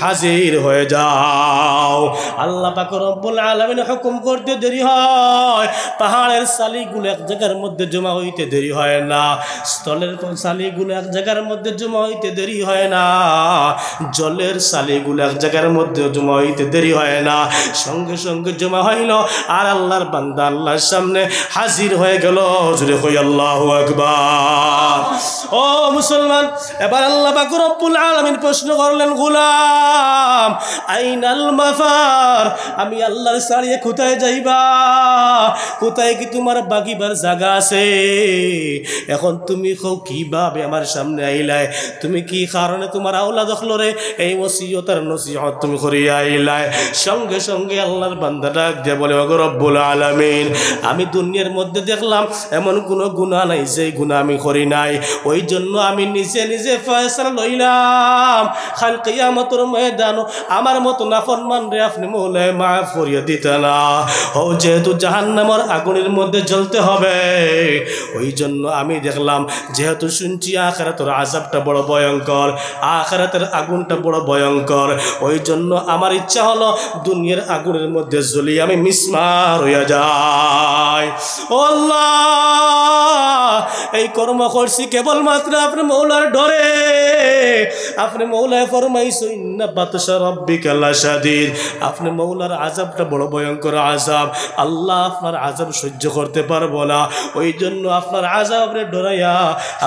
হাজির হয়ে যাও। আল্লাহ পাক রব্বুল আলামিন হুকুম করতে দেরি হয়, পাহাড়ের সালিগুলো এক জায়গার মধ্যে জমা হইতে দেরি হয় না, স্থলের সালিগুলো এক জায়গার মধ্যে জমা হইতে দেরি হয় না, জলের সালিগুলো এক জায়গার মধ্যে জমা হইতে দেরি হয় না, সঙ্গে সঙ্গে জমা হইল আর আল্লাহর বান্দা আল্লাহর সামনে হাজির হয়ে গেল। জোরে কই আল্লাহু আকবার। ও মুসলমান, এবার আল্লাহ পাক রব্বুল আলামিন প্রশ্ন করলেন, গোলাম আইনাল মাফার, আমি আল্লাহর ছাড়িয়ে কোথায় যাইবা? কোথায় কি তোমার বাগিবার জায়গা আছে? এখন তুমি কিভাবে আমার সামনে আইলাই? তুমি কি কারণে তোমার আওলাদ হলরে এই ওসিয়ত আর নসিহত তুমি করিয়া আইলাই? সঙ্গে সঙ্গে আল্লাহর বান্দা ডাক দিয়ে বলে, ওগো রব্বুল আলামিন, আমি দুনিয়ার মধ্যে দেখলাম এমন কোনো গুনাহ নাই যে গুনাহ আমি করি নাই, ওই জন্য আমি নিজে নিজে ফয়সালা লইলাম, কাল কিয়ামতের ময়দানে আমার মতো নাফরমান রে আপনি মৌলায় মাফ করিয়া দিতে না। ও যেহেতু জাহান্নামের আগুনের মধ্যে জ্বলতে হবে, ওই জন্য আমি দেখলাম, যেহেতু শুনছি আখিরাতের আযাবটা বড় ভয়ঙ্কর, আখিরাতের আগুনটা বড় ভয়ঙ্কর, ওই জন্য আমার ইচ্ছা হলো দুনিয়ার আগুনের মধ্যে জ্বলি আমি মিসমার হইয়া যাই। ও আল্লাহ, এই কর্ম করছি কেবলমাত্র আপনি মৌলার ডরে। আপনি মৌলায় ফরমাইছো ইন্না বাতশা রাব্বিকা লাশাদীদ, আপনি মৌলার আযাবটা বড় ভয়ঙ্কর আযাব, আল্লাহ আপনার আযাব সহ্য করতে পারবো না, ওই জন্য আপনার আযাবরে ডরাইয়া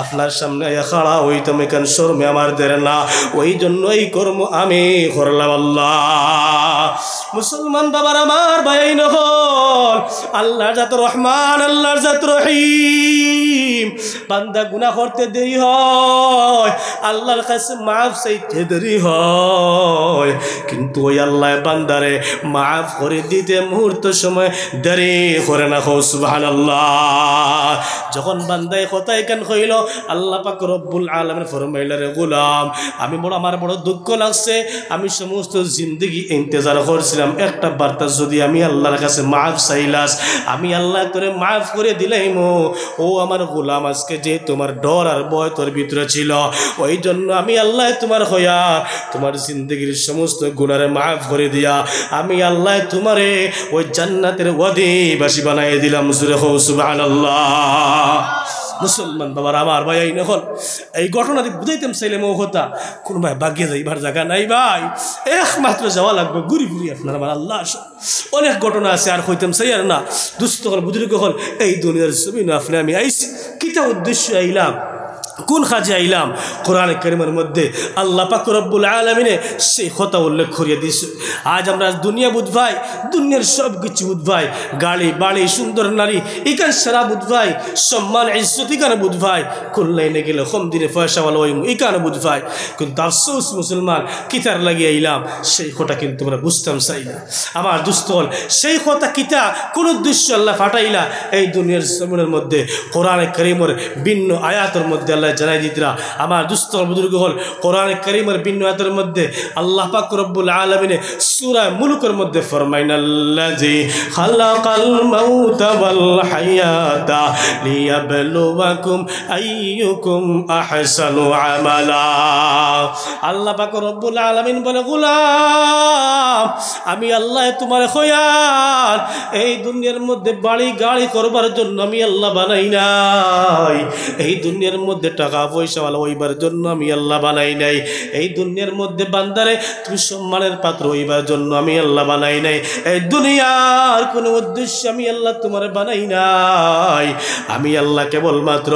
আপনার সামনে খাড়া হইতাম, এখান শরমে আমার দের না, ওই জন্য এই কর্ম আমি করলাম। আল্লাহ, মুসলমান বাবার আমার ভাই নহল, আল্লাহর জাত রহমান, আল্লাহর জাত রহিম, বান্দা গুনাহ করতে দেরি হয়, আল্লাহর কাছে মাফ চাইতে দেরি হয়, কিন্তু ওই আল্লাহ বান্দারে মাফ করে দিতে মুহূর্ত সময় দেরি করে না। সুবহানাল্লাহ। যখন বান্দায় কথায় কেন কইল, আল্লাহ পাক রব্বুল আলামিন ফরমাইলেন, রে গোলাম, আমি আমার বড় দুঃখ লাগছে, আমি সমস্ত জিন্দগি ইন্তজার করছিলাম একটা বার্তা যদি আমি আল্লাহর কাছে মাফ চাইলাস, আমি আল্লাহ তোরে মাফ করে দিলাম। ও আমার গোলাম, আজকে যে তোমার ডর আর ভয় তোর ভিতরে ছিল, ওই জন্য আমি আল্লাহ তোমার হইয়া তোমার জিন্দগির সমস্ত গুনারে মাফ করে দিয়া আমি আল্লাহ তোমারে ওই জান্নাতের অধিবাসী বানাই দিলাম। জোরে হও সুবহানাল্লাহ। মুসলমান বাবার আমার ভাই, এই নকল এই ঘটনা বুঝাইতাম চাইলাম, ও কথা কোন ভাই বাগিয়ে যাইবার জায়গা নাই ভাই, একমাত্র যাওয়া লাগবে ঘুরি ঘুরি আপনার আমার আল্লাহ। অনেক ঘটনা আছে আর হইতাম চাই আর না। দুস্থ হল বুজুর্গ হল, এই দুনিয়ার জমিন আপনি আমি আইছি কিতা উদ্দেশ্য আইলাম, কোন কাজে আইলাম? কোরআন কারীমের মধ্যে আল্লাহ পাক রব্বুল আলামিনে সেই কথা উল্লেখ করিয়ে দিয়েছে। আজ আমরা দুনিয়া বুঝবাই, দুনিয়ার সব কিছু বুঝবাই, গাড়ি বাড়ি সুন্দর নারী ইকান সারা বুঝবাই, সম্মান ইজ্জত ইকান বুঝবাই, কোন লাইনে গেলে কম দিনে পয়সাওয়ালা ওই ইকান বুঝবাই, কিন্তু আফসোস মুসলমান কিতার লাগিয়ে আইলাম সেই কথা কিন্তু আমরা বুঝতাম চাই না। আমার দুস্থ হল সেই কথা কিতা কোন উদ্দেশ্য আল্লাহ ফাটাইলা এই দুনিয়ার জমিনের মধ্যে কোরআন কারীমের ভিন্ন আয়াতের মধ্যে আল্লাহ জানাই দিতরা। আমার দুস্থ বুজুর্গ হল কোরআন কারীমের ভিন্ন আয়াতের মধ্যে আল্লাহ পাক রব্বুল আলামিন সূরা মুলকের মধ্যে ফরমাইনাল্লাযী খালাকাল মাউতা ওয়াল হায়াতা লিয়াবলুয়াকুম আইয়ুকুম আহসানু আমালা। আল্লাহ পাক রব্বুল আলামিন বলে, গোলাম আমি আল্লাহ তোমার খয়াল এই দুনিয়ার মধ্যে বাড়ি গাড়ি করবার জন্য আমি আল্লাহ বানাই নাই, এই দুনিয়ার মধ্যে টাকা পয়সাওয়ালা হইবার জন্য আমি আল্লাহ বানাই নাই, এই দুনিয়ার মধ্যে বান্দারে তুমি সম্মানের পাত্র হইবার জন্য আমি আল্লাহ বানাই নাই, এই দুনিয়ার কোনো উদ্দেশ্য আমি আল্লাহ তোমার বানাই নাই, আমি আল্লাহ কেবলমাত্র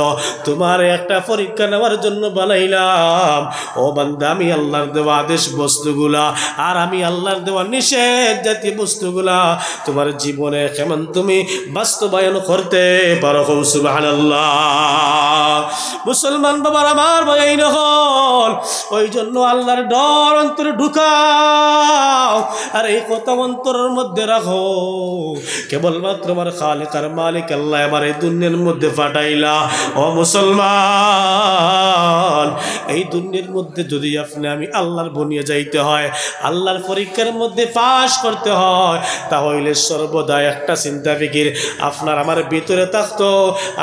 তোমার একটা পরীক্ষা নেওয়ার জন্য বানাইলাম। ও বান্দা, আমি আল্লাহর দেওয়া আদেশ বস্তুগুলা আর আমি আল্লাহর দেওয়া নিষেধ জাতীয় বস্তুগুলা তোমার জীবনে কেমন তুমি বাস্তবায়ন করতে পারো। সুবহানাল্লাহ। মুসলমান বাবার আমার ভাই নহল, ওই জন্য আল্লাহর ডর অন্তরে ঢুকাও আর এই কথা অন্তরের মধ্যে রাখো, কেবলমাত্র আমার খালিক আর মালিক আল্লাহ আমার এই দুনিয়ার মধ্যে পাঠাইলা। ও মুসলমান, এই দুনিয়ার মধ্যে যদি আপনি আমি আল্লাহর বনিয়ে যাইতে হয়, আল্লাহর পরীক্ষার মধ্যে পাশ করতে হয়, তাহলে সর্বদা একটা চিন্তা ফিকির আপনার আমার ভিতরে থাকতো,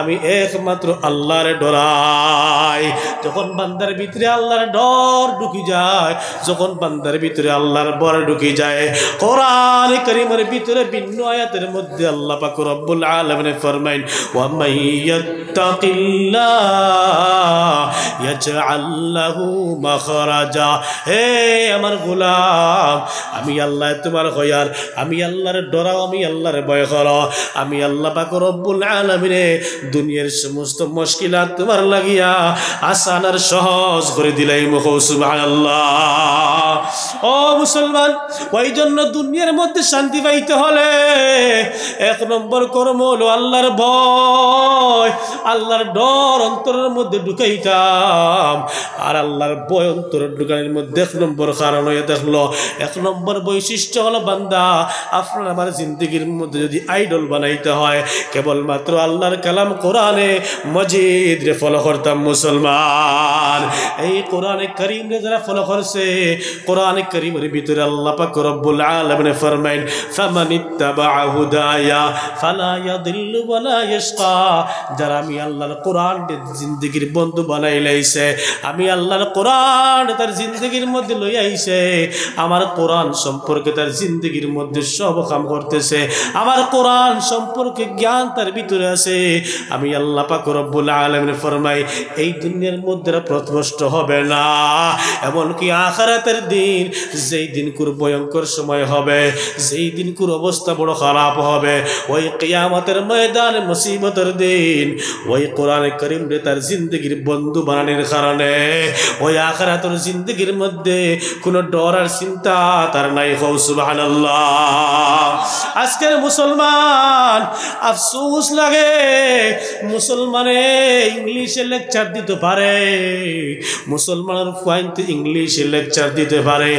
আমি একমাত্র আল্লাহর ডরা যায়, যখন বান্দার ভিতরে আল্লাহর ডর ঢুকে যায়, যখন বান্দার ভিতরে আল্লাহর ভয় ঢুকে যায়, কোরআন কারীমের ভিতরে ভিন্ন আয়াতের মধ্যে আল্লাহ পাক রব্বুল আলামিন ফরমাইন ওয়া মাইয়াত্তাকিল্লাহ ইয়াজআল লাহু মাখরাজা। হে আমার গোলাম, আমি আল্লাহ তোমার খয়ার, আমি আল্লাহর ডরাও, আমি আল্লাহর ভয় করো, আমি আল্লাহ পাক রব্বুল আলামিন দুনিয়ার সমস্ত মুশকিলাত তোমার লাগিয়া আসান আর সহজ করে দিলাই। মুখো সুবহানাল্লাহ। ও মুসলমান, ওই জন্য দুনিয়ার মধ্যে শান্তি পাইতে হলে এক নম্বর কর্ম হলো আল্লাহর ভয়, আল্লাহর ডর অন্তরের মধ্যে ঢুকাইতাম। আর আল্লাহর ভয় অন্তরের ঢুকানোর মধ্যে এক নম্বর কারণ হয়ে দেখলো, এক নম্বর বৈশিষ্ট্য হলো বান্দা আপনার আমার জিন্দগির মধ্যে যদি আইডল বানাইতে হয়, কেবলমাত্র আল্লাহর কালাম কোরআনে মজিদ রে ফলো করতাম। মুসলমান, এই কোরআনে কারীম রে যারা ফলো করছে, কোরআনে কারীমের ভিতরে আল্লাহ পাক রব্বুল আলামিন ফরমাইন ফামানিত্তাবা হুদায়া ফালা ইয়াদিল্লু ওয়ালা ইয়াশকা। যারা আমি আল্লাহর কোরআন জিন্দগির বন্ধু বানাই লাইছে, আমি আল্লাহর কোরআন তার জিন্দগির মধ্যে লই আইছে, আমার কোরআন সম্পর্কে তার জিন্দগির মধ্যে সব কাম করতেছে, আমার কোরআন সম্পর্কে জ্ঞান তার ভিতরে আছে, আমি আল্লাহ পাক রব্বুল আলামিন ফরমাই এই দুনিয়ার মধ্যে প্রতিষ্ঠিত হবে না। এমনকি আখিরাতের দিন, যেই দিন কুর ভয়ঙ্কর সময় হবে, যেই দিন কুর অবস্থা বড় খারাপ হবে, ওই কিয়ামতের ময়দানে মুসিবতের দিন, ওই কোরআনে কারীম রে তার জিন্দগির বন্ধু বানানোর কারণে ওই আখিরাতের জিন্দগির মধ্যে কোনো ডর আর চিন্তা তার নাই। হও সুবহানাল্লাহ। আজকের মুসলমান আফসোস লাগে, মুসলমানে ইংলিশে লেকচার দিতে পারে, মুসলমানের পয়েন্ট ইংলিশে লেকচার দিতে পারে,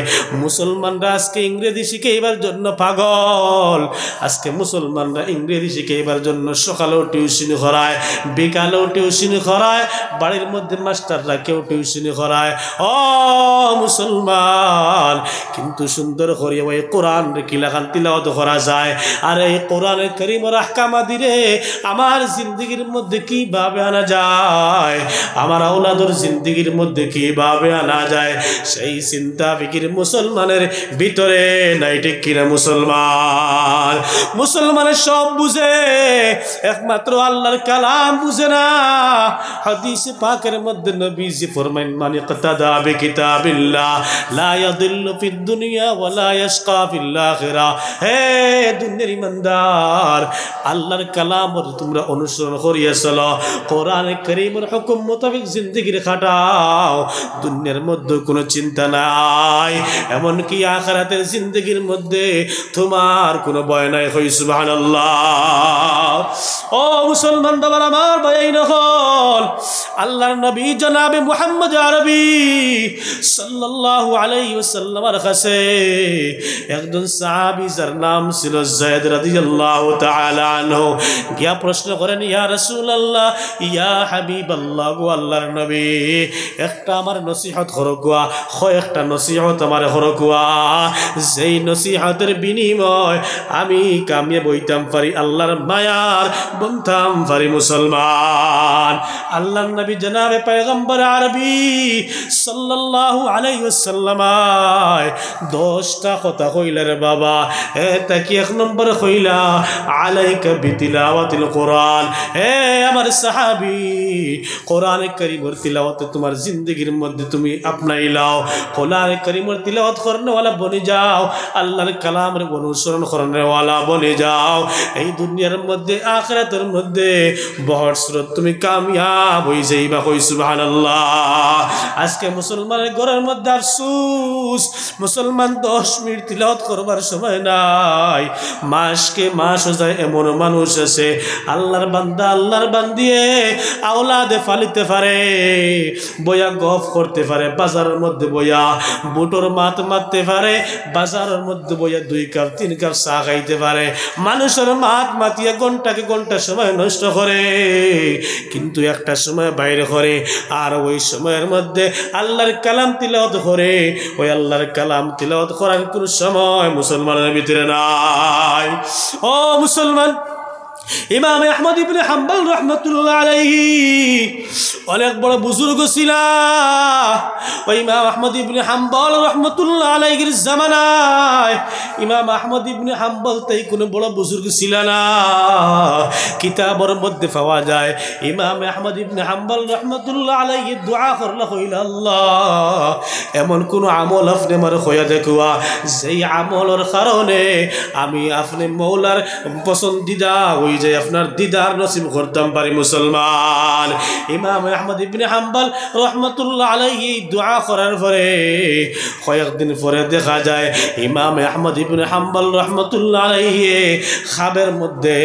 মুসলমানরা আজকে ইংরেজি শিখাইবার জন্য পাগল, আজকে মুসলমানরা ইংরেজি শিখাইবার জন্য সকালেও টিউশন করায়, বিকালেও টিউশন করায়, বাড়ির মধ্যে মাস্টাররা কেউ টিউশন করায়। ও মুসলমান, কিন্তু সুন্দর করে ওই কোরআন কি লেখান তিলাওয়াত করা যায়, আর এই কোরআনের কারীমের আহকাম দিলে আমার জিন্দগির মধ্যে কিভাবে আনা যায়, আমার আওলাদের জিন্দগির মধ্যে কিভাবে আনা যায়, সেই চিন্তা ফিকির মুসলমানের ভিতরে নাই। ঠিক কিনা মুসলমান? মুসলমানের সব বুঝে, একমাত্র আল্লাহর কালাম বুঝে না। হাদিসে পাকের মধ্যে নবীজি ফরমাইন মান ইকতাদা বিকিতাবিল্লাহ লা ইয়াদিল্লু ফিদ দুনিয়া ওয়া লা ইয়াশকা ফিল আখিরা। হে দুনিয়ার ইমানদার, আল্লাহর কালাম তোমরা অনুসরণ করিয়া চলো, কোরআনে কারীমের হুকুম মোতাবেক জিন্দেগি খাটাও, দুনিয়ার মধ্যে কোনো চিন্তা নাই, এমনকি আখিরাতের জিন্দেগির মধ্যে তোমার কোনো ভয় নাই। হই সুবহানাল্লাহ। ও মুসলমান বাবার আমার ভাই নকল, আল্লাহর নবী জনাবে মুহাম্মদ আরবি সাল্লাল্লাহু আলাইহি ওয়াসাল্লামের কাছে একজন সাহাবী যার নাম ছিল যায়েদ রাদিয়াল্লাহু তাআলা আনহু গিয়া প্রশ্ন করেন, ইয়া রাসূলুল্লাহ, ইয়া হাবিবাল্লাহ, গো আল্লাহর নবী, একটা আমার নসিহত করো গো, একটা নসিহত আমার করো গো, যেই নসিহতের বিনিময় আমি কামিয়াব হইতাম পারি, আল্লাহর মায়ার বনতাম পারি। মুসলমান, আল্লাহর নবী জনাবে পয়গম্বর আরবি সাল্লাল্লাহু আলাইহি ওয়াসাল্লাম 10টা কথা কইলেন বাবা। এটা কি এক নম্বর কইলা আলাইকা বিতিলাওয়াতিল কোরআন। হে আমার সাহাবী, কোরআনে কারীমের তিলাওয়াত তোমার জিন্দেগির মধ্যে তুমি আপনাই লাও, কোরআনে কারীমের তিলাওয়াত করনে ওয়ালা বনে যাও, আল্লাহর কালামের অনুসরণ করনে ওয়ালা বনে যাও। এই দুনিয়ার মধ্যে আখিরাতের মধ্যে বড় সুরত তুমি কামিয়াব হই যাইবা। কই সুবহানাল্লাহ। আজকে মুসলমানের ঘরের মধ্যে আফসোস, মুসলমান 10 মিনিট তিলাওয়াত করবার সময় নাই, মাসকে মাস যায় এমন মানুষ আছে আল্লাহর বান্দা আল্লাহর বান্দিয়ে আওলাদে ফালিতে পারে, বয়া গফ করতে পারে, বাজারের মধ্যে বয়া বুটোর মাত মারতে পারে, বাজারের মধ্যে বয়া 2 কাপ 3 কাপ চা খাইতে পারে, মানুষের মাত মাতিয়া ঘন্টাকে ঘন্টা সময় নষ্ট করে, কিন্তু একটা সময় বাইরে করে, আর ওই সময়ের মধ্যে আল্লাহর কালাম তিলাওয়াত করে। ওই আল্লাহর কালাম তিলাওয়াত করার কোনো সময় মুসলমানের ভিতরে নাই। ও মুসলমান, ইমাম আহমদ ইবনে হাম্বল রহমতুল্লাহ আলাইহি অনেক বড় বুজুর্গ ছিলা। ওই ইমাম আহমদ ইবনে হাম্বল রহমতুল্লাহ আলাইহির জামানায় ইমাম আহমদ ইবনে হাম্বল তাই কোনো বড় বুজুর্গ ছিল না। কিতাবের মধ্যে পাওয়া যায় ইমাম আহমদ ইবনে হাম্বল রহমতুল্লাহ আলাইহি দোয়া করলা হইল, আল্লাহ এমন কোন আমল আপনি আমার হইয়া দেখুয়া যেই আমলের কারণে আমি আপনি মৌলার পছন্দিদা হই যে আপনার দিদার নসিব করতাম পারি। মুসলমান ইমাম আহমদ ইবনে হাম্বল রহমতুল্লাহ আলাইহি দোয়া করার পরে কয়েকদিন পরে দেখা যায় ইমাম আহমদ ইবনে হাম্বল রহমতুল্লাহ আলাইহি খাবের মধ্যে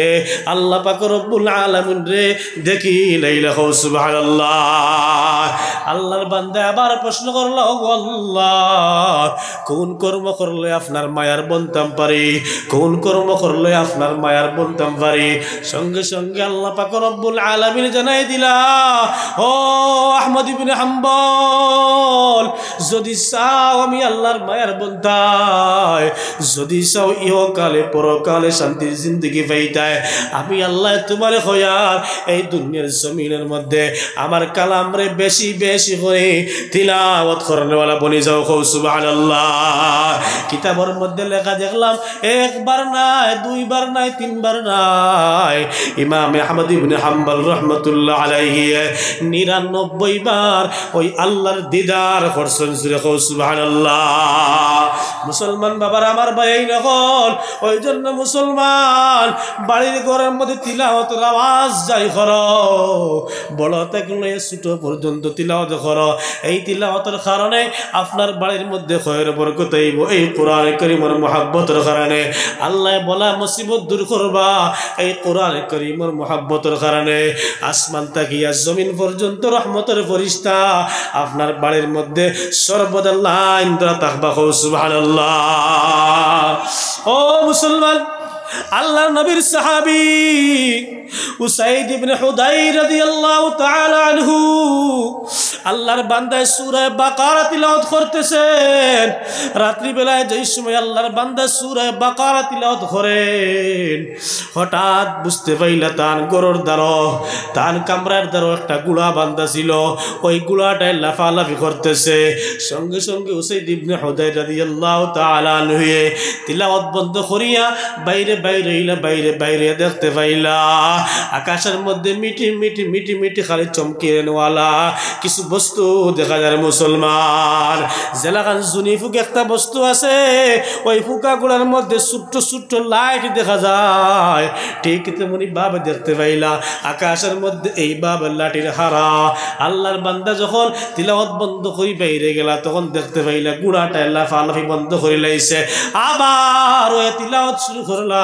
আল্লাহ পাক রব্বুল আলামিন রে দেখি লাইলা সুবহানাল্লাহ। আল্লাহর বান্দা আবার প্রশ্ন করলো, আল্লাহ কোন কর্ম করলে আপনার মায়ার বনতাম পারি, কোন কর্ম করলে আপনার মায়ার বনতাম পারি। সঙ্গে সঙ্গে আল্লাহ পাক রব্বুল আলামিন জানাই দিলা, ও আহমদ ইবনে হাম্বল যদি চাও আমি আল্লাহর মায়ার বন্ধায়, যদি চাও ইহকালে পরকালে শান্তির জিন্দগি পাইতায়, আমি আল্লাহ তোমার হইয়ার এই দুনিয়ার জমিনের মধ্যে আমার কালাম রে বেশি বেশি করে তিলাওয়াত করনেওয়ালা বনি যাও। সুবহানাল্লাহ। কিতাবের মধ্যে লেখা দেখলাম একবার নাই, দুইবার নাই, তিনবার নাই, ইমাম আহমদ ইবনে হাম্বল রহমতুল্লাহ আলাইহি 99 বার ওই আল্লাহর দিদার করছেন। সুবহানাল্লাহ। মুসলমান বাবার আমার ভাই নকল, ওই জন্য মুসলমান বাড়ির ঘরের মধ্যে তিলাওয়াতের আওয়াজ যাই করো, বড় থেকে ছোট পর্যন্ত তিলাওয়াত করো। এই তিলাওয়াতের কারণে আপনার বাড়ির মধ্যে খয়ের বরকত আইব। এই কোরআন কারীমের মহব্বতের কারণে আল্লাহ বলা মুসিবত দূর করবা। এই কোরআন কারীমের মহব্বতের কারণে আসমান তাকিয়া জমিন পর্যন্ত রহমতের ফেরেশতা আপনার বাড়ির মধ্যে সর্বদা লাইন ধরা থাকবা। সুবহানাল্লাহ। ও মুসলমান, আল্লাহর নবীর সাহাবী উসাইদ ইবনে হুদাইর রাদিয়াল্লাহু তাআলা আনহু আল্লাহর বান্দা সূরা বাকারা তিলাওয়াত করতেছেন। রাত্রি বেলায় যেই সময় আল্লাহর বান্দা সূরা বাকারা তিলাওয়াত করেন, হঠাৎ বুঝতে পাইলা তান গরুর দ্বারা, তান কামরার দ্বারা একটা গুড়া বান্দা ছিল, ওই গুড়াটায় লাফালাফি করতেছে। সঙ্গে সঙ্গে উসাইদ ইবনে হুদাইর রাদিয়াল্লাহু তাআলা আনহু তিলাওয়াত বন্ধ করিয়া বাইরে বাইরে বাইরে বাইরে দেখতে পাইলা আকাশের মধ্যে মিটি মিটি মিটি মিটি খালি চমকিরেনওয়ালা কিছু বস্তু দেখা যায়। মুসলমান জেলাখান জুনি ফুক একটা বস্তু আছে, ওই ফুকাগুলোর মধ্যে ছোট্ট ছোট্ট লাইট দেখা যায়। ঠিক তেমনি ভাবে দেখতে পাইলা আকাশের মধ্যে এই ভাবে লাঠির হারা। আল্লাহর বান্দা যখন তিলাওয়াত বন্ধ করি বাইরে গেলা, তখন দেখতে পাইলা গুড়াটা লাফালাফি বন্ধ করে লাইছে। আবার ওই তিলাওয়াত শুরু করলা।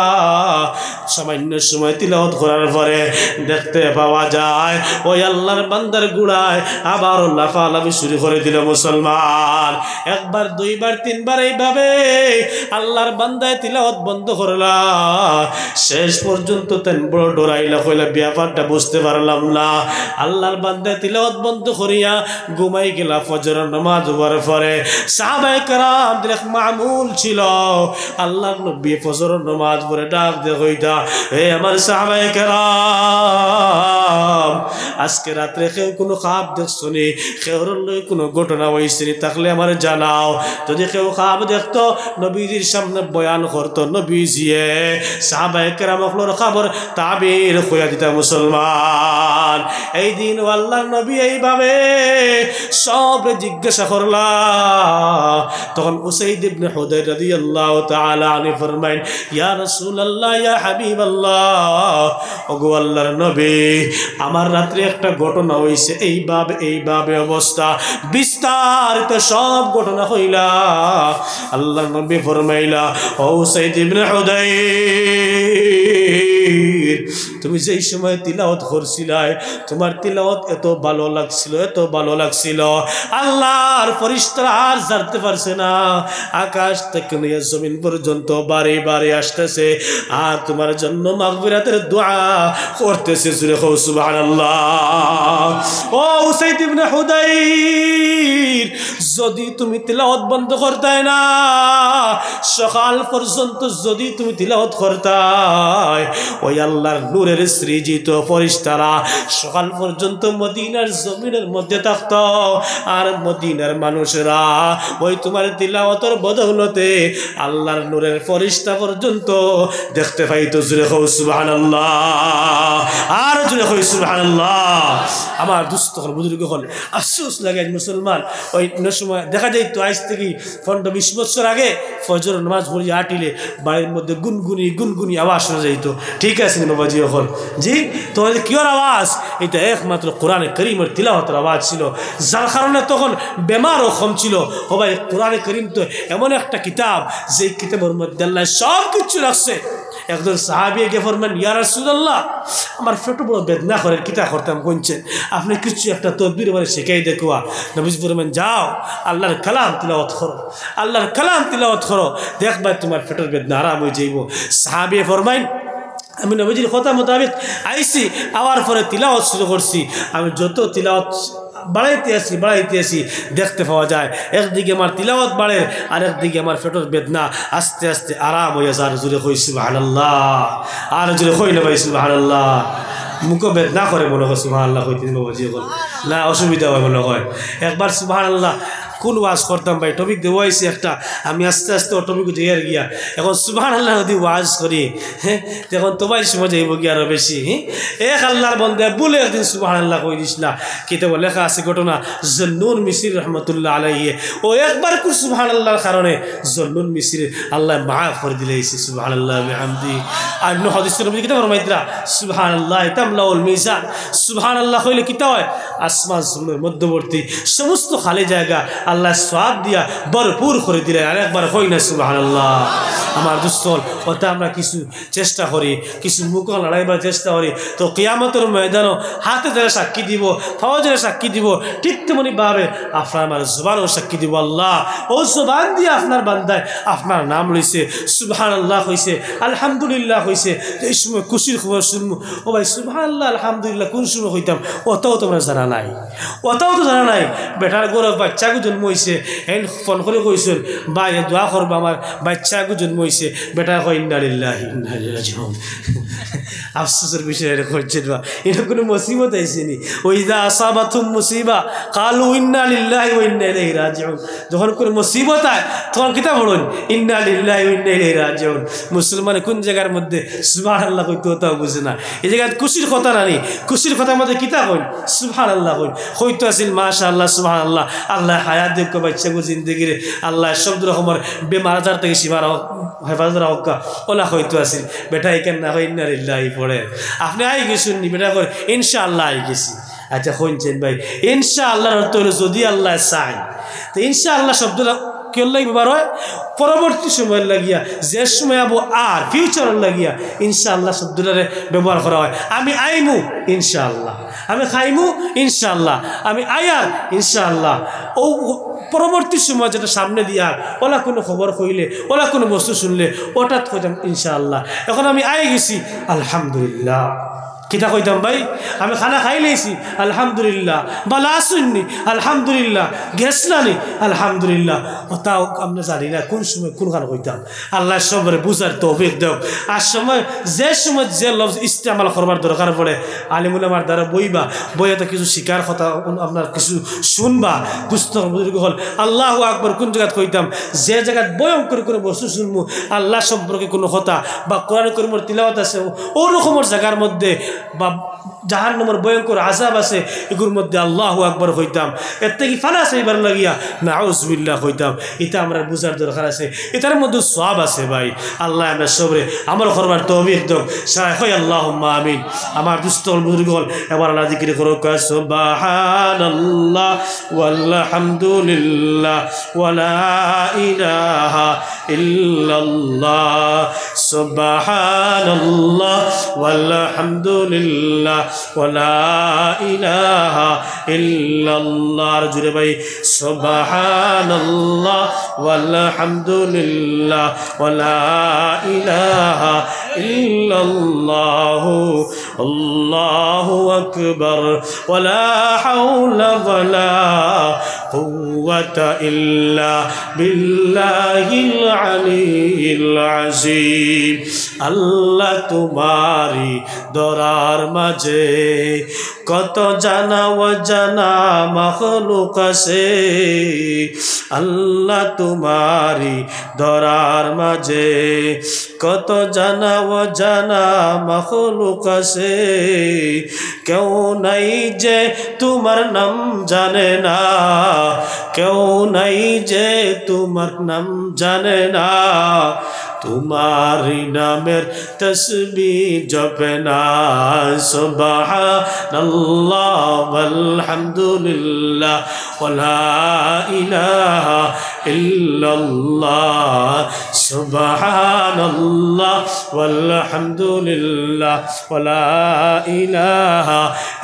সামান্য সময় তিলাওয়াত করার পরে দেখতে পাওয়া যায় ওই আল্লাহর বান্দার গুড়ায় আবার লাফালাফি শুরু করে দিল। মুসলমান একবার, দুইবার, তিনবার এইভাবে আল্লাহর বান্দায় তিলাওয়াত বন্ধ করলা। শেষ পর্যন্ত তেন বড় ডরাইলা, কইলা ব্যাপারটা বুঝতে পারলাম না। আল্লাহর বান্দায় তিলাওয়াত বন্ধ করিয়া ঘুমাই গেলা। ফজরের নামাজ হওয়ার পরে সাহাবায়ে কেরামদের এক মামুল ছিল, আল্লাহর নবী ফজরের নামাজ পড়ে ডাক দিয়ে কইতা, হে আমার সাহাবায়ে কেরাম, আজকে রাত্রে কেউ কোনো খাব দেখছো নি, কেউর লই কোনো ঘটনা হইছে নি, থাকলে আমার জানাও। যদি কেউ খাব দেখতো নবীজির সামনে বয়ান করতো, নবীজিয়ে সাহাবায়ে কেরামগুলোর খবর তাবির কইয়া দিতা। মুসলমান এই দিন আল্লাহর নবী এইভাবে সব জিজ্ঞাসা করলা। তখন উসাইদ ইবনে হুদাইর রাদিয়াল্লাহু তাআলা আনহু ফরমাইন, ইয়া রাসূলুল্লাহ, ইয়া হাবিবাল্লাহ, ওগো আল্লাহর নবী, আমার রাত্রে একটা ঘটনা হইছে, এইভাবে অবস্থা। বিস্তারিত সব ঘটনা হইলা। আল্লাহর নবী ফরমাইলা, ও উসাইদ ইবনে হুদাইর, তুমি যেই সময় তিলাওয়াত করছিলাই, তোমার তিলাওয়াত এত ভালো লাগছিল, এত ভালো লাগছিল, আল্লাহর ফেরেশতারা আর জানতে পারছে না। আকাশ থেকে নিয়ে জমিন পর্যন্ত বারে বারে আসতেছে আর তোমার জন্য মাগফিরাতের দোয়া করতেছে। জোরে কও সুবহানাল্লাহ। ও উসাইদ ইবনে হুদাইর, যদি তুমি তিলাওয়াত বন্ধ করতে না, সকাল পর্যন্ত যদি তুমি তিলাওয়াত করতাই ওই আল্লাহর নূরের সৃজিত ফেরেশতারা সকাল পর্যন্ত মদিনার জমিনের মধ্যে থাকতো আর মদিনার মানুষেরা ওই তোমার তিলাওয়াতের বদৌলতে আল্লাহর নূরের ফেরেশতা পর্যন্ত দেখতে পাইতো। জোরে কও সুবহানাল্লাহ, আর জোরে কও সুবহানাল্লাহ। আমার দুস্থ বুজুর্গ হল আফসোস লাগে মুসলমান ওই সময় দেখা যায় তো আজ থেকে 15-20 বছর আগে ফজর নামাজ পড়ি আটিলে বাড়ির মধ্যে গুনগুনি আওয়াজ শোনা যাইতো। ঠিক আছে বাবাজি হল জি, তোমাদের কিওর আওয়াজ? এটা একমাত্র কোরআনে করিমের তিলাওয়াতের আওয়াজ ছিল, যার কারণে তখন বেমারও কম ছিল। ও ভাই কোরআনে করিম তো এমন একটা কিতাব যে কিতাবের মধ্যে আল্লাহ সব কিছু রাখছে। একজন সাহাবী গিয়ে ফরমান, ইয়া রাসূলুল্লাহ আমার পেট বড় বেদনা করে, কিতা করতাম কোনছেন, আপনি কিছু একটা তদবির বলে শিখাই দেখুয়া। নবীজি ফরমান, যাও আল্লাহর কালাম তিলাওয়াত করো, আল্লাহর কালাম তিলাওয়াত করো, দেখবা তোমার পেটের বেদনা আরাম হয়ে যাইব। সাহাবী ফরমাইন, আমি নবীজির কথা মোতাবেক আইসি, আওয়ার পরে তিলাওয়াত শুরু করছি। আমি যত তিলাওয়াত বাড়াইতে আসি দেখতে পাওয়া যায় একদিকে আমার তিলাওয়াত বাড়ে আর একদিকে আমার পেটের বেদনা আস্তে আস্তে আরাম হয়ে যায়। জোরে কই সুবহানাল্লাহ, আর জোরে কই না ভাই সুবহানাল্লাহ। মুখে বেদনা করে মনে হয় সুবহানাল্লাহ কইতে না, অসুবিধা হয় মনে হয়। একবার সুবহানাল্লাহ কোন ওয়াজ করতাম ভাই, টপিক দেওয়াইছি একটা, আমি আস্তে আস্তে ও টপিক দিয়ে গিয়া এখন সুবহানাল্লাহ যদি ওয়াজ করি হ্যাঁ তখন তোমার সময় যাইব গিয়া আরো বেশি। এক আল্লাহর বন্দে বলে একদিন সুবহানাল্লাহ কই দিস না, কিতাবে লেখা আছে ঘটনা, জন্নুন মিসরি রহমতুল্লাহ আলাইহি ও একবার কোন সুবহানাল্লাহর কারণে জন্নুন মিসরি আল্লাহ মাফ করে দিলেছে। সুবহানাল্লাহ বিহামদি। আর নো হাদিসের নবী কিতাব ফরমাইতরা সুবহানাল্লাহ তামলাউল মিজান, সুবহানাল্লাহ কইলে কিতা হয়, আসমান জমিনের মধ্যবর্তী সমস্ত খালি জায়গা আল্লাহ সওয়াব দিয়া ভরপুর করে দিলেন। আরেকবার কই না সুবহানাল্লাহ। আমার দোস্তল ওটা আমরা কিছু চেষ্টা করি, কিছু মুখ লড়াইবার চেষ্টা করি, তো কিয়ামতের ময়দানও হাতে ধরে সাক্ষী দিব, ফওজের সাক্ষী দিব, ঠিক তেমনি ভাবে আপনার আমার জবানও সাক্ষী দিব। আল্লাহ ও জবান দিয়ে আপনার বান্দায় আপনার নাম লইছে, সুবহানাল্লাহ হইছে, আলহামদুলিল্লাহ হইছে, এই সময় খুশির খবর শুনবো। ও ভাই সুবহানাল্লাহ আলহামদুলিল্লাহ কোন সময় হইতাম ওটাও তোমরা জানা নাই, ওটাও তো জানা নাই। বেটার গৌরব বাচ্চাকে জন্ম হয়েছে, এন ফোন করে কইছেন ভাই দোয়া করবো আমার বাচ্চাকে জন্ম হয়েছে, বেটা কয় ইন্না লিল্লাহি ওয়া ইন্না ইলাইহি রাজিউন। আফসোসের বিষয় এটা করছেন বা এটা কোনো মুসিবত আইসেনি। ওইদা আসাবাতুম মুসিবা কালু ইন্না লিল্লাহি ওয়া ইন্না ইলাইহি রাজিউন। যখন কোনো মুসিবত হয় তখন কিতা বলুন ইন্না লিল্লাহি ওয়া ইন্না ইলাইহি রাজিউন। মুসলমান কোন জায়গার মধ্যে সুবহানাল্লাহ কইতে তাও বুঝে না। এই জায়গায় খুশির কথা নানি, খুশির কথার মধ্যে কিতা কইন সুবহানাল্লাহ কইন। হইতো আসিল মাশাআল্লাহ সুবহানাল্লাহ, আল্লাহ হায়াত দেখ বাচ্চাকে জিন্দগির আল্লাহ সব রকমের বেমার আজার থেকে সীমার হেফাজত রাখা ওলা হইতো আসিল। বেটা এখানে না হয় ইন্না লিল্লাহি পড়ে আপনি আই গেছেন নি, বেটা করে ইনশাআল্লাহ আই গেছি। আচ্ছা শুনছেন ভাই, ইনশাআল্লাহর অর্থ হলো যদি আল্লাহ চায়। তো ইনশাআল্লাহ শব্দটা কেল্লাই ব্যবহার হয় পরবর্তী সময়ের লাগিয়া, যে সময় আবো আর ফিউচারের লাগিয়া ইনশাআল্লাহ শব্দটারে ব্যবহার করা হয়। আমি আইমু ইনশাআল্লাহ, আমি খাইমু ইনশাআল্লাহ, আমি আয়ার ইনশাআল্লাহ। ও পরবর্তী সময় যেটা সামনে দিয়া ওলা কোনো খবর কইলে ওলা কোনো বস্তু শুনলে ওটা কইতাম ইনশাআল্লাহ। এখন আমি আই গেছি আলহামদুলিল্লাহ, কিতা কইতাম ভাই আমি খানা খাই লেছি আলহামদুলিল্লাহ, বালা আসুননি আলহামদুলিল্লাহ, গেছলানি আলহামদুলিল্লাহ। ওটাও আমরা জানি না কোন সময় কোন খানা কইতাম। আল্লাহ সবরে বুঝার তৌফিক দেও। আর সময় যে লফজ ইস্তেমাল করবার দরকার পড়ে আলিমুল আমার দ্বারা বইবা, বইয়াতে কিছু শিকার কথা আপনার কিছু শুনবা। পুস্তক বুজুর্গ হল আল্লাহু আকবার কোন জায়গায় কইতাম, যে জায়গায় ভয়ঙ্কর কোনো বস্তু শুনবো আল্লাহ সম্পর্কে কোনো কথা বা কোরআন কারীমের তিলাওয়াত আছে ও রকমের জায়গার মধ্যে বা জাহান্নামের ভয়ঙ্কর আযাব আছে এগুলোর মধ্যে আল্লাহু আকবার কইতাম। এর থেকে ফানা সেইবার লাগিয়া নাউযুবিল্লাহ কইতাম। এটা আমরা বুঝার দরকার আছে, এটার মধ্যে সওয়াব আছে ভাই। আল্লাহ আমরা সবরে আমল করবার তৌফিক দাও। সবাই কই আল্লাহুম্মা আমিন। আমার দুস্থ বুজুর্গ হল এবার আল্লাহ জিকির করো, সুবহানাল্লাহ ওয়ালহামদুলিল্লাহ ওয়া লা ইলাহা ইল্লাল্লাহ, সুবহানাল্লাহ ওয়ালহামদুলিল্লাহ ওয়া লা ইলাহা ইল্লাল্লাহ। আর জুড়ে ভাই সুবহানাল্লাহ ওয়ালহামদুলিল্লাহ ওয়া লা ইলাহা ইল্লাল্লাহু আল্লাহু আকবার ওয়ালা হাওলা ওয়ালা কুওয়াতা ইল্লা বিল্লাহিল আলিয়্যিল আযীম। আল্লাহ তোমারি দরার মাঝে কত জানা অজানা মাখলুক আছে, আল্লাহ তোমারি দরার মাঝে কত জানা অজানা মাখলুক আছে। কেউ নাই যে তোমার নাম জানে না, কেউ নাই যে তোমার নাম জানে না, তোমারি নামের তসবিহ জপে না। সুবহানাল্লাহ ওয়ালহামদুলিল্লাহ ওয়ালা ইলাহা ইল্লাল্লাহ। সুবহানাল্লাহ ওয়ালহামদুলিল্লাহ ওয়ালা ইলাহা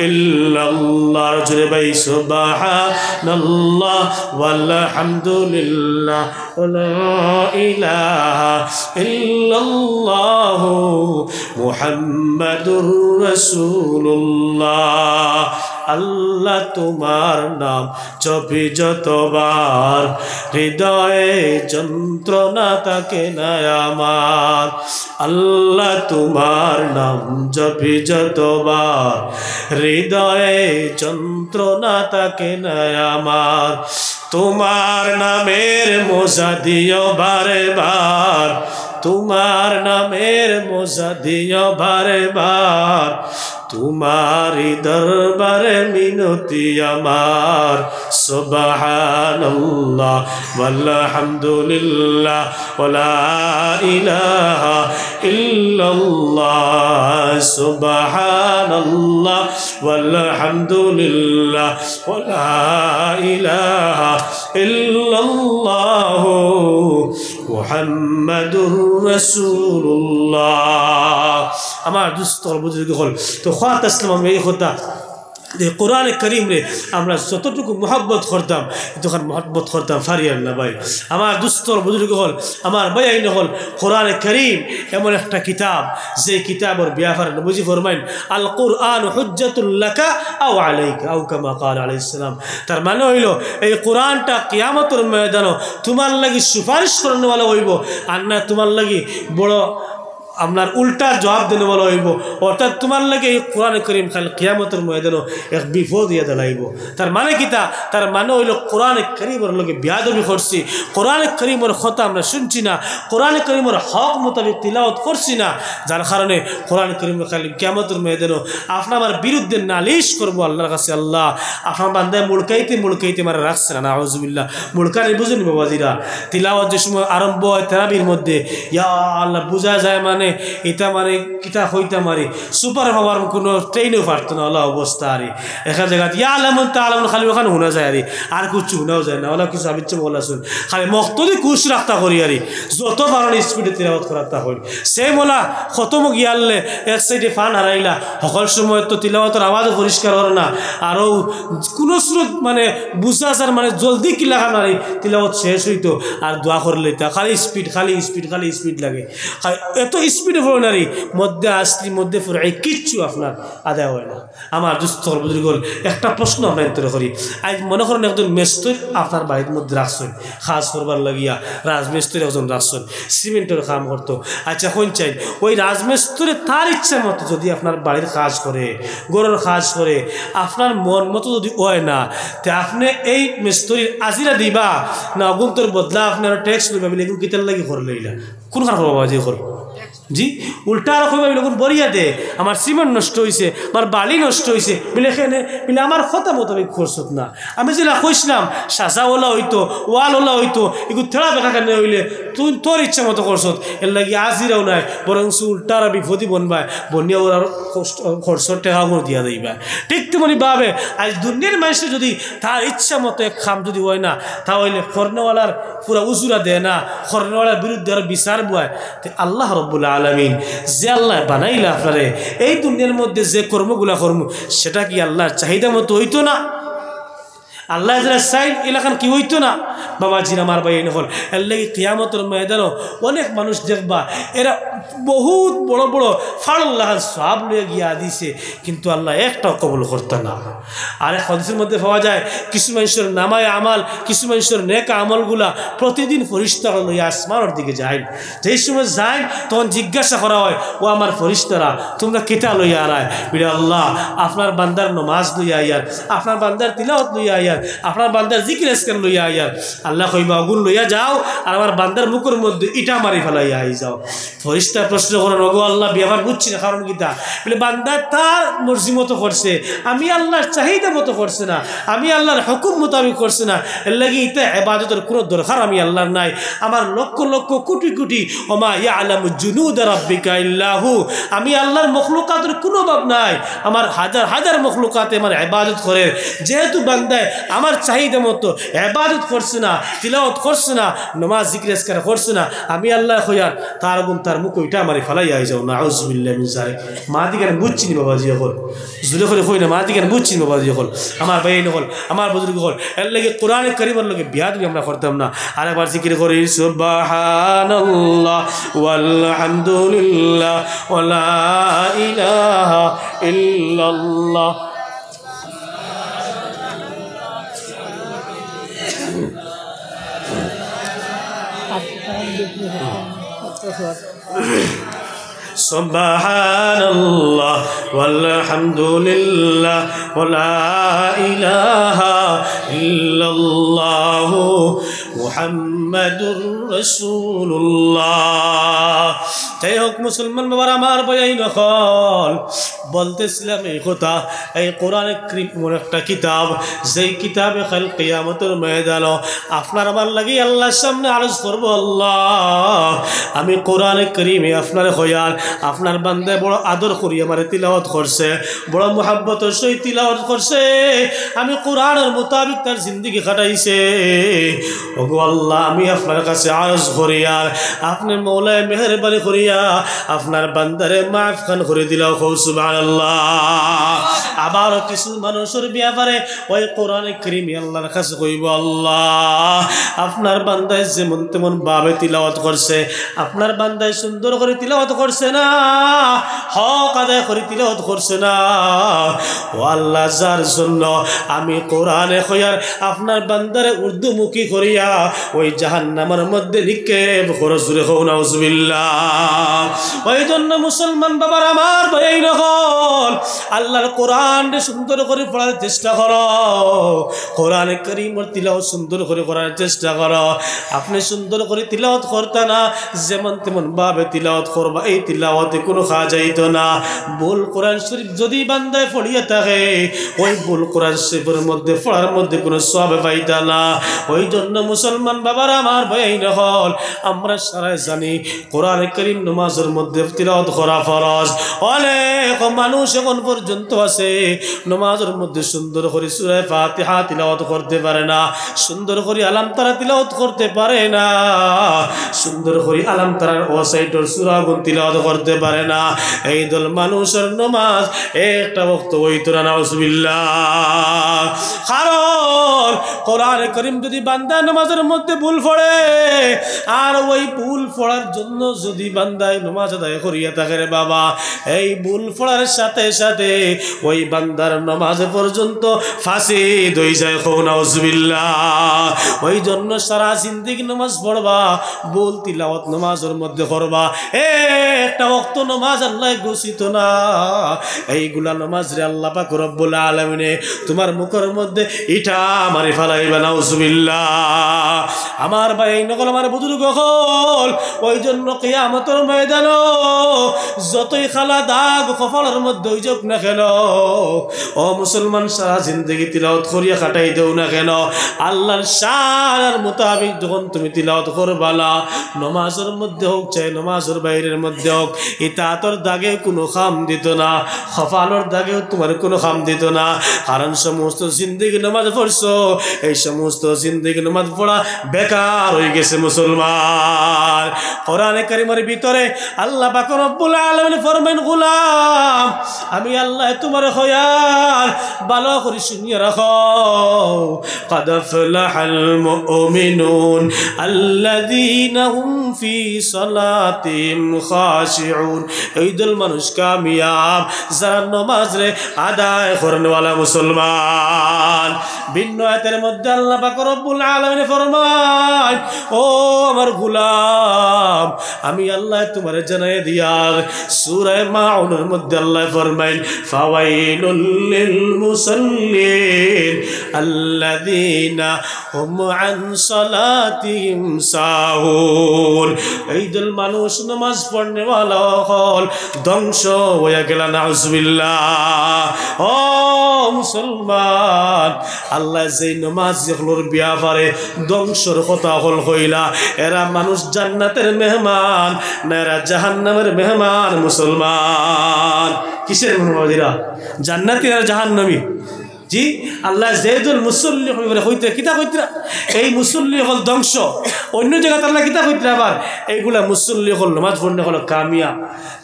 ইল্লাল্লাহ। জোরে ভাই সুবহানাল্লাহ ওয়ালহামদুলিল্লাহ ওয়ালা ইলাহা ইল্লাল্লাহু মুহাম্মাদুর রাসূলুল্লাহ। আল্লাহ তোমার নাম জপি যতবার হৃদয়ে যন্ত্রণা থাকে না আমার। আল্লাহ তোমার নাম জপি যতবার হৃদয়ে যন্ত্রণা থাকে না আমার। তোমার নামের মজা দিও বারে বার, তোমার নামের মজা দিও বারে বার, তোমারি দরবারে মিনতি আমার। সুবহানাল্লাহ ওয়ালহামদুলিল্লাহ ওয়ালা ইলাহা ইল্লাল্লাহ। সুবহানাল্লাহ ওয়ালহামদুলিল্লাহ ওয়ালা ইলাহা ইল্লাল্লাহ মুহাম্মাদুর রাসূলুল্লাহ। আমার দুস্থ বুজুর্গ হল তো খাত আসলাম আমি এই কথা যে কোরআনে করিম রে আমরা যতটুকু মহব্বত করতাম তখন মহব্বত করতাম ফারিয়ার না ভাই। আমার দুস্থর বুজুর্গ হল আমার ভাই আইন হল কোরআনে করিম এমন একটা কিতাব যে কিতাবের ব্যাপারে নবীজি ফরমাইন আল কুরআন হুজ্জাতুল লাকা আও আলাইকা আও কামা ক্বাল আলাইহিস সালাম। তার মানে হইল এই কোরআনটা কিয়ামতের ময়দানে তোমার লাগি সুপারিশ করনে वाला হইব, আর না তোমার লাগি বড় আপনার উল্টা জবাব দেনে বলা হইব। অর্থাৎ তোমার লাগে এই কোরআন করিম খালি কিয়ামতের ময়দানে এক বিপদ ইয়া দাঁড়াইব। তার মানে কিতা? তার মানে হইল কোরআন করিমের লগে বেয়াদবি করছি, কোরআন করিমের কথা আমরা শুনছি না, কোরআন করিমের হক মোতাবেক তিলাওয়াত করছি না, যার কারণে কোরআন করিমের খালি কিয়ামতের ময়দানে আপনার আমার বিরুদ্ধে নালিশ করবো আল্লাহর কাছে। আল্লাহ আপনার বান্দায় মুলকাইতে মুলকাইতে মারা রাখছে না, নাউজুবিল্লাহ। মুলকানি বুঝুন বাবাজিরা, তিলাওয়াত যে সময় আরম্ভ হয় তারাবির মধ্যে ইয়া আল্লাহ বোঝা যায় মানে এটা মানে কিতা হইতা মারি সুপার হওয়ার কোনো ট্রেনও পারতো না ওলা অবস্থা। আরে একা জায়গায় ইয়া আলামন তা আলামন খালি ওখানে শোনা যায় আরে আর কিছু শোনাও যায় না, ওলা কিছু আবিচ্ছে বলা শুন খালি মক্তদি কুশ রাখতা করি আরে যত কারণে স্পিডে তিলাওয়াত করাতা হই সে মোলা খতম গিয়ালে এক সাইডে ফান হারাইলা সকল সময় তো তিলাওয়াতের আওয়াজও পরিষ্কার হল না, আরও কোনো স্রোত মানে বুঝা আসার মানে জলদি কিলা খান আরে তিলাওয়াত শেষ হইতো আর দোয়া করলে তা খালি স্পিড খালি স্পিড খালি স্পিড লাগে। এত স্পিডে পড়ে নারী মধ্যে আসলি মধ্যে পড়ে কিচ্ছু আপনার আদায় হয় না। আমার দুস্থর বুজুর্গ একটা প্রশ্ন আপনার উত্তর করি। আজ মনে করেন একজন মেস্তর আপনার বাড়ির মধ্যে রাখছেন কাজ করবার লাগিয়া, রাজমেস্তরে একজন রাখছেন সিমেন্টের কাম করতো। আচ্ছা কোন চাই ওই রাজমেস্তরে তার ইচ্ছা মতো যদি আপনার বাড়ির কাজ করে গরুর কাজ করে আপনার মন মতো যদি হয় না তে আপনি এই মেস্তরির আজিরা দিবা না অগুন্তর বদলা আপনার ট্যাক্স দিবা বলে এগুলো কিতার লাগি করে লইলা কোন খান করবা যে করো জি উল্টা রকম লোক বরিয়া দে আমার সিমেন্ট নষ্ট হয়েছে আমার বালি নষ্ট হয়েছে বলে এখানে বলে আমার কথা মোতাবেক করছত না। আমি যেটা কইসলাম সাজাওয়ালা হইতো ওয়ালওয়ালা হইতো এগুলো থেড়া বেকা কেন হইলে তুই তোর ইচ্ছা মতো করছত এর লাগে আজিরাও নাই বরং উল্টার বিপদই বনবায় বনিয়া ওর আর খরচর টেকা করে দিয়া দিবা। ঠিক তেমনি ভাবে আজ দুনিয়ার মানুষে যদি তার ইচ্ছা মতো এক খাম যদি হয় না তাহলে খরনেওয়ালার পুরা উজুরা দেয় না, খরনেওয়ালার বিরুদ্ধে আর বিচার বয়। আল্লাহ রব্বুল আলামিন যে আল্লাহ বানাইলা আপনারে এই দুনিয়ার মধ্যে যে কর্মগুলা কর্ম সেটা কি আল্লাহর চাহিদা মতো হইতো না? আল্লাহ যারা সাইন এলাকান কি হইতো না বাবাজির আমার ভাই নহল এর লাগি কিয়ামতের ময়দানও অনেক মানুষ দেখবা এরা বহুত বড় বড় ফাড়ল্লাহ সব লয়ে গিয়া দিছে কিন্তু আল্লাহ একটাও কবুল করতো না। আর হাদিসের মধ্যে পাওয়া যায় কিছু মানুষের নামায় আমাল কিছু মানুষের নেক আমলগুলা প্রতিদিন ফরিস্তারা লইয়া আসমানের দিকে যায়। যেই সময় যায় তখন জিজ্ঞাসা করা হয় ও আমার ফরিস্তারা তোমরা কেটা লইয়া আনায় বিরে আল্লাহ আপনার বান্দার নমাজ লইয়া আইয়ার আপনার বান্দার তিলাওয়াত লইয়া আইয়ার আপনার বান্দার জিকির আজকার লইয়া আইয়ার। আল্লাহ কইবা আগুন লইয়া যাও আর আমার বান্দার মুখের মধ্যে ইটা মারি ফেলাইয়া আই যাও। ফরিস্তা প্রশ্ন করেন ওগো আল্লাহ ব্যবহার বুঝছি না কারণ কিতা বলে বান্দা তার মর্জি মতো করছে আমি আল্লাহর চাহিদা মতো করছে না আমি আল্লাহর হুকুম মোতাবেক করছে না এর লাগি ইতা ইবাদতের কোনো দরকার আমি আল্লাহর নাই। আমার লক্ষ লক্ষ কোটি কোটি ওমা ইয়ালামু জুনুদ রাব্বিকা ইল্লাহু আমি আল্লাহর মখলুকাতের কোনো অভাব নাই আমার হাজার হাজার মখলুকাতে আমার ইবাদত করে যেহেতু বান্দায় আমার চাহিদা মতো ইবাদত করছে না তিলাওয়াত করছে না নামাজ জিকির আজকার করছে না আমি আল্লাহ কইয়ার তার গুণ তার মুখ ওইটা আমারে ফেলাইয়া আই যাও নাউজুবিল্লাহি মিন যালিক। মা দিকেন বুঝছি নি বাবাজি হল জুলে করে কই না মা দিকেন বুঝছি নি বাবাজি হল আমার ভাই হল আমার বুজুর্গ হল এর লাগি কোরআন কারীমের লগে বিয়াদবি আমরা করতাম না। আরেকবার জিকির করি সুবহানাল্লাহ ওয়ালহামদুলিল্লাহ ওয়ালা ইলাহা ইল্লাল্লাহ। সুবহানাল্লাহ ওয়ালহামদুলিল্লাহ ওয়ালা ইলাহা ইল্লাল্লাহ মুহাম্মাদুর রাসূলুল্লাহ। যাই হোক মুসলমান বাবার আমার ভাই নকল বলতেছিলাম এই কথা এই কোরআনে কারীম একটা কিতাব যেই কিতাবে কাল কিয়ামতের ময়দানে আপনার আমার লাগি আল্লাহর সামনে আরজ করব আল্লাহ আমি কোরআনে কারীমে আপনার হয়ার আপনার বান্দায় বড় আদর করি আমারে তিলাওয়াত করছে বড় মুহাব্বতের সহিত তিলাওয়াত করছে আমি কোরআনের মোতাবেক তার জিন্দেগি কাটাইছে ওগো আল্লাহ আমি আপনার কাছে আরজ করি আর আপনি মওলায় মেহেরবানি করিয়া আপনার বান্দারে মাফ খান করে দিলাও সুবহানাল্লাহ। আবার কিছু মানুষের ব্যাপারে ওই কোরআনে কারীমে আল্লাহর কাছে কইব আল্লাহ আপনার বান্দায় যেমন তেমন ভাবে তিলাওয়াত করছে আপনার বান্দায় সুন্দর করে তিলাওয়াত করছে না হক আদায় করে তিলাওয়াত করছে না ও আল্লাহ যার জন্য আমি কোরআনে কইয়ার আপনার বান্দারে উর্দুমুখী করিয়া ওই জাহান্নামের মধ্যে নিক্ষেপ করে জুরে হও নাউজুবিল্লাহ। ওই জন্য মুসলমান বাবার আমার ভাই নকল আল্লাহর কোরআন সুন্দর করে পড়ার চেষ্টা করো কোরআনে কারীমের তিলাওয়াত সুন্দর করে করার চেষ্টা করো। আপনি সুন্দর করে তিলাওয়াত করতে না যেমন তেমন ভাবে তিলাওয়াত করবা এই তিলাওয়াতে কোনো খাওয়া যাইত না। ভুল কোরআন শরীফ যদি বান্দায় পড়িয়ে থাকে ওই ভুল কোরআন শরীফের মধ্যে পড়ার মধ্যে কোনো সওয়াব পাইতা না। ওই জন্য মুসলমান বাবার আমার ভাই নকল আমরা সারাই জানি কোরআনে কারীম নামাজের মধ্যে তিলাওয়াত করা ফরজ। অনেক মানুষ এখন পর্যন্ত আছে নামাজের মধ্যে সুন্দর করে সূরা ফাতিহা তিলাওয়াত করতে পারে না সুন্দর করে আলাম তারা তিলাওয়াত করতে পারে না সুন্দর করে আলাম তারার ওয়াসাইটর সূরা গুণ তিলাওয়াত করতে পারে না। এই দল মানুষের নামাজ একটা ওয়াক্ত হইতো না নাউজুবিল্লাহ। কারণ কোরআনে কারীম যদি বান্দা নামাজের মধ্যে ভুল পড়ে আর ওই ভুল পড়ার জন্য যদি বান্দায় নামাজ আদায় করিয়া থাকে রে বাবা এই ভুল পড়ার সাথে সাথে ওই বান্দার নামাজ পর্যন্ত ফাঁসি হয়ে যায় নাউজুবিল্লাহ। ওই জন্য সারা জিন্দেগি নামাজ পড়বা ভুল তিলাওয়াত নামাজের মধ্যে করবা একটা ওয়াক্ত নামাজ আল্লাহ ঘোষিত না এইগুলা নামাজ রে আল্লাহ পাক রব্বুল আলামিনে তোমার মুখের মধ্যে ইটা মারি ফেলাইবা নাউজুবিল্লাহ। আমার ভাই নকল আমার বুজুর্গ হল ওই জন্য কিয়ামতের ময়দানে যতই খালা দাগ কপালের মধ্যে হই যাক না কেন ও মুসলমান সারা জিন্দেগি তিলাওয়াত করিয়া কাটাই দেও না কেন আল্লাহর শানের মোতাবেক যখন তুমি তিলাওয়াত করবালা নামাজের মধ্যে হোক চাই নামাজের বাইরের মধ্যে হোক ইতাতের দাগে কোনো খাম দিত না কপালের দাগেও তোমার কোনো খাম দিত না। কারণ সমস্ত জিন্দেগি নামাজ পড়ছো এই সমস্ত জিন্দেগি নামাজ পড়া বেকার হয়ে গেছে মুসলমান। কোরআনে কারীমের ভিতরে আল্লাহ পাক রব্বুল আলামিন ফরমান গোলাম আমি আল্লাহ তোমার খয়াল ভালো করে শুনিয়ে রাখো قد أفلح المؤمنون الذين هم في صلاتهم خاشعون এই দল মানুষ কামিয়াব যারা নামাজ রে আদায় করেনওয়ালা মুসলমান ভিন্ন আয়াতের মধ্যে আল্লাহ পাক রব্বুল আলামিন ফরমান ও আমার গোলাম আমি আল্লাহ তোমারে জানাই দিয়া সূরা মাউনের মধ্যে আল্লাহ ফরমায় ফাওয়াইলুল লিল মুসাল্লিন আল্লাযীনা হুম আন সালাতিহিম সাহুন এই দল মানুষ নামাজ পড়নেওয়ালা হল ধ্বংস হয়ে গেল নাউজুবিল্লাহ ও মুসলমান আল্লাহ যে নামাজ যেগুলোর ব্যাপারে ধ্বংসর কথা হল হইলা এরা মানুষ জান্নাতের মেহমান না এরা জাহান্নামের মেহমান মুসলমান কিসের মেহমান এরা জান্নাতি আর জাহান্নামী জি আল্লাহ যেদুল মুসল্লি হইতে কিতা কইতরা এই মুসল্লি হল ধ্বংস অন্য জায়গাতে আল্লাহ কিতা কইতরা আবার এইগুলা মুসল্লি হল নামাজ পড়নে হল কামিয়া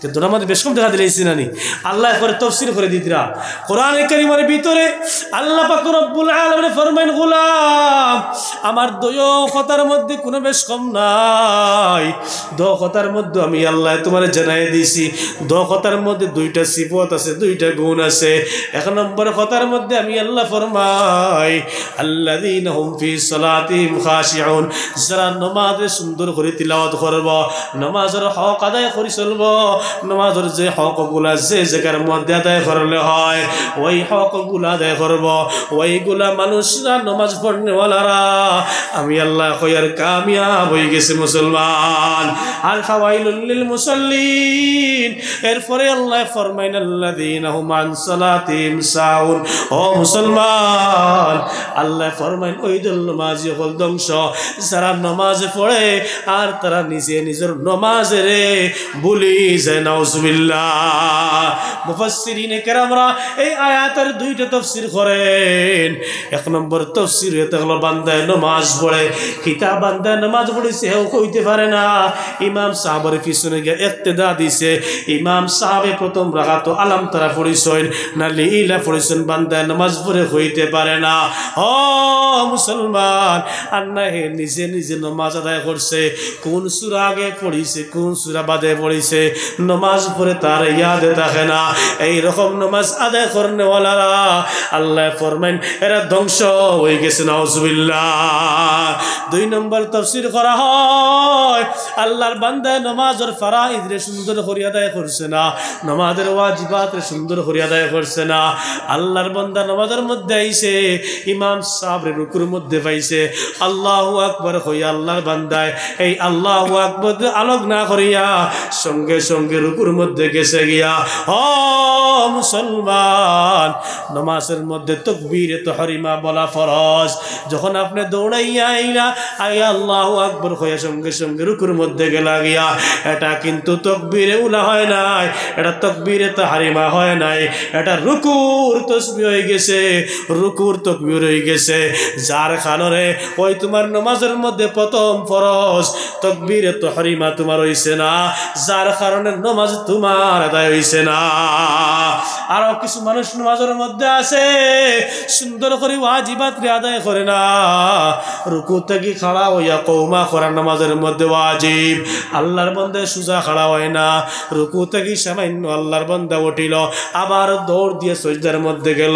কিন্তু নামাজ বেশ কম দেখা দিলেছি নানি আল্লাহ করে তাফসীর করে দিতরা কোরআনে কারীমের ভিতরে আল্লাহ পাক রব্বুল আলামিন ফরমান গোলাম আমার দুই কথার মধ্যে কোনো বেশ কম নাই দুই কথার মধ্যে আমি আল্লাহ তোমারে জানাই দিয়েছি দুই কথার মধ্যে দুইটা সিফত আছে দুইটা গুণ আছে এক নম্বর কথার মধ্যে আমি আল্লাহ ফরমাই আল্লাযীনা হুম ফি সালাতিহিম খাশিউন যারা নামাজে সুন্দর করে তিলাওয়াত করব নামাজের হক আদায় করে চলব নামাজের যে হকগুলা যে জায়গার মধ্যে আদায় করলে হয় ওই হকগুলা আদায় করব ওইগুলা মানুষরা নামাজ পড়নেওয়ালারা আমি আল্লাহ কয়ার কামিয়াব হয়ে গেছে মুসলমান আর ফাওয়াইলুল লিল মুসাল্লিন এরপরে আল্লাহ ফরমাইন আল্লাযীনা হুম আন সালাতিহিম সাহুন ও মুসলমান আল্লাহ ফরমাইন ওই দল নামাজি হল ধ্বংস যারা নামাজ পড়ে আর তারা নিজে নিজের নামাজে রে ভুলি যায় নাউজুবিল্লাহ মুফাসসিরিনে কেরামরা এই আয়াতের দুইটা তাফসীর করেন এক নম্বর তাফসীর এতে হলো বান্দায় নামাজ পড়ে কিতা বান্দায় নামাজ পড়েছে হেও কইতে পারে না ইমাম সাহাবের পিছনে গিয়ে ইক্তেদা দিছে ইমাম সাহাবে প্রথম রাকাত আলাম তারা পড়িছেন না লিলা পড়িছেন বান্দায় নামাজ পড়ে হইতে পারে না ও মুসলমান আল্লাহ নিজে নিজে নামাজ আদায় করছে কোন সূরা আগে পড়িছে কোন সূরা বাদে পড়িছে নামাজ পড়ে তার ইয়াদে থাকে না এই রকম নামাজ আদায় করনেওয়ালারা আল্লাহ ফরমান এরা ধ্বংস হয়ে গেছে নাউজুবিল্লাহ দুই নম্বর তাফসীর করা হয় আল্লাহর বান্দা নামাজের ফরাইদ রে সুন্দর করে আদায় করছে না নামাজের ওয়াজিবাত রে সুন্দর করে আদায় করছে না আল্লাহর বান্দা নামাজের মধ্যে আইছে ইমাম সাহেবের রুকুর মধ্যে পাইছে আল্লাহু আকবার কইয়া আল্লাহর বান্দায় এই আল্লাহু আকবার আলোক না করিয়া সঙ্গে সঙ্গে রুকুর মধ্যে গেছে গিয়া ও মুসলমান নামাজের মধ্যে তাকবীরে তাহরিমা বলা ফরজ যখন আপনি দৌড়াইয়া আইলা আই আল্লাহু আকবার কইয়া সঙ্গে সঙ্গে রুকুর মধ্যে গেলা গিয়া এটা কিন্তু তাকবীরে উলা হয় নাই এটা তাকবীরে তাহরিমা হয় নাই এটা রুকুর তাসবিহ হয়ে গেছে রুকুর তাকবীর হয়ে গেছে যার কারণে ওই তোমার নামাজের মধ্যে প্রথম ফরজ তাকবীরে তাহরিমা তোমার হইছে না যার কারণে নামাজ তোমার আদায় হইছে না আর কিছু মানুষ নামাজের মধ্যে আছে সুন্দর করে ওয়াজিবাত রে আদায় করে না রুকু থেকে খাড়া হইয়া কওমা করা নামাজের মধ্যে ওয়াজিব আল্লাহর বান্দা সুজা খাড়া হয় না রুকু থেকে সামান্য আল্লাহর বান্দা উঠিল আবার দৌড় দিয়ে সিজদার মধ্যে গেল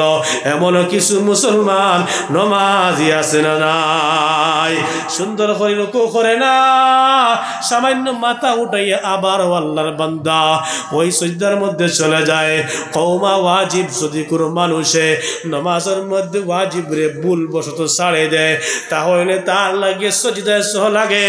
এমন কিছু মুসলমান নামাজি আছে না নাই সুন্দর করে রুকু করে না সামান্য মাথা উঠাইয়া আবার আল্লাহর বান্দা ওই সিজদার মধ্যে চলে যায় কওমা ওয়াজিব যদি কোনো মানুষে নামাজের মধ্যে ওয়াজিব রে ভুল বশত ছাড়ে দেয় তাহলে তার লাগে সিজদায় সহ লাগে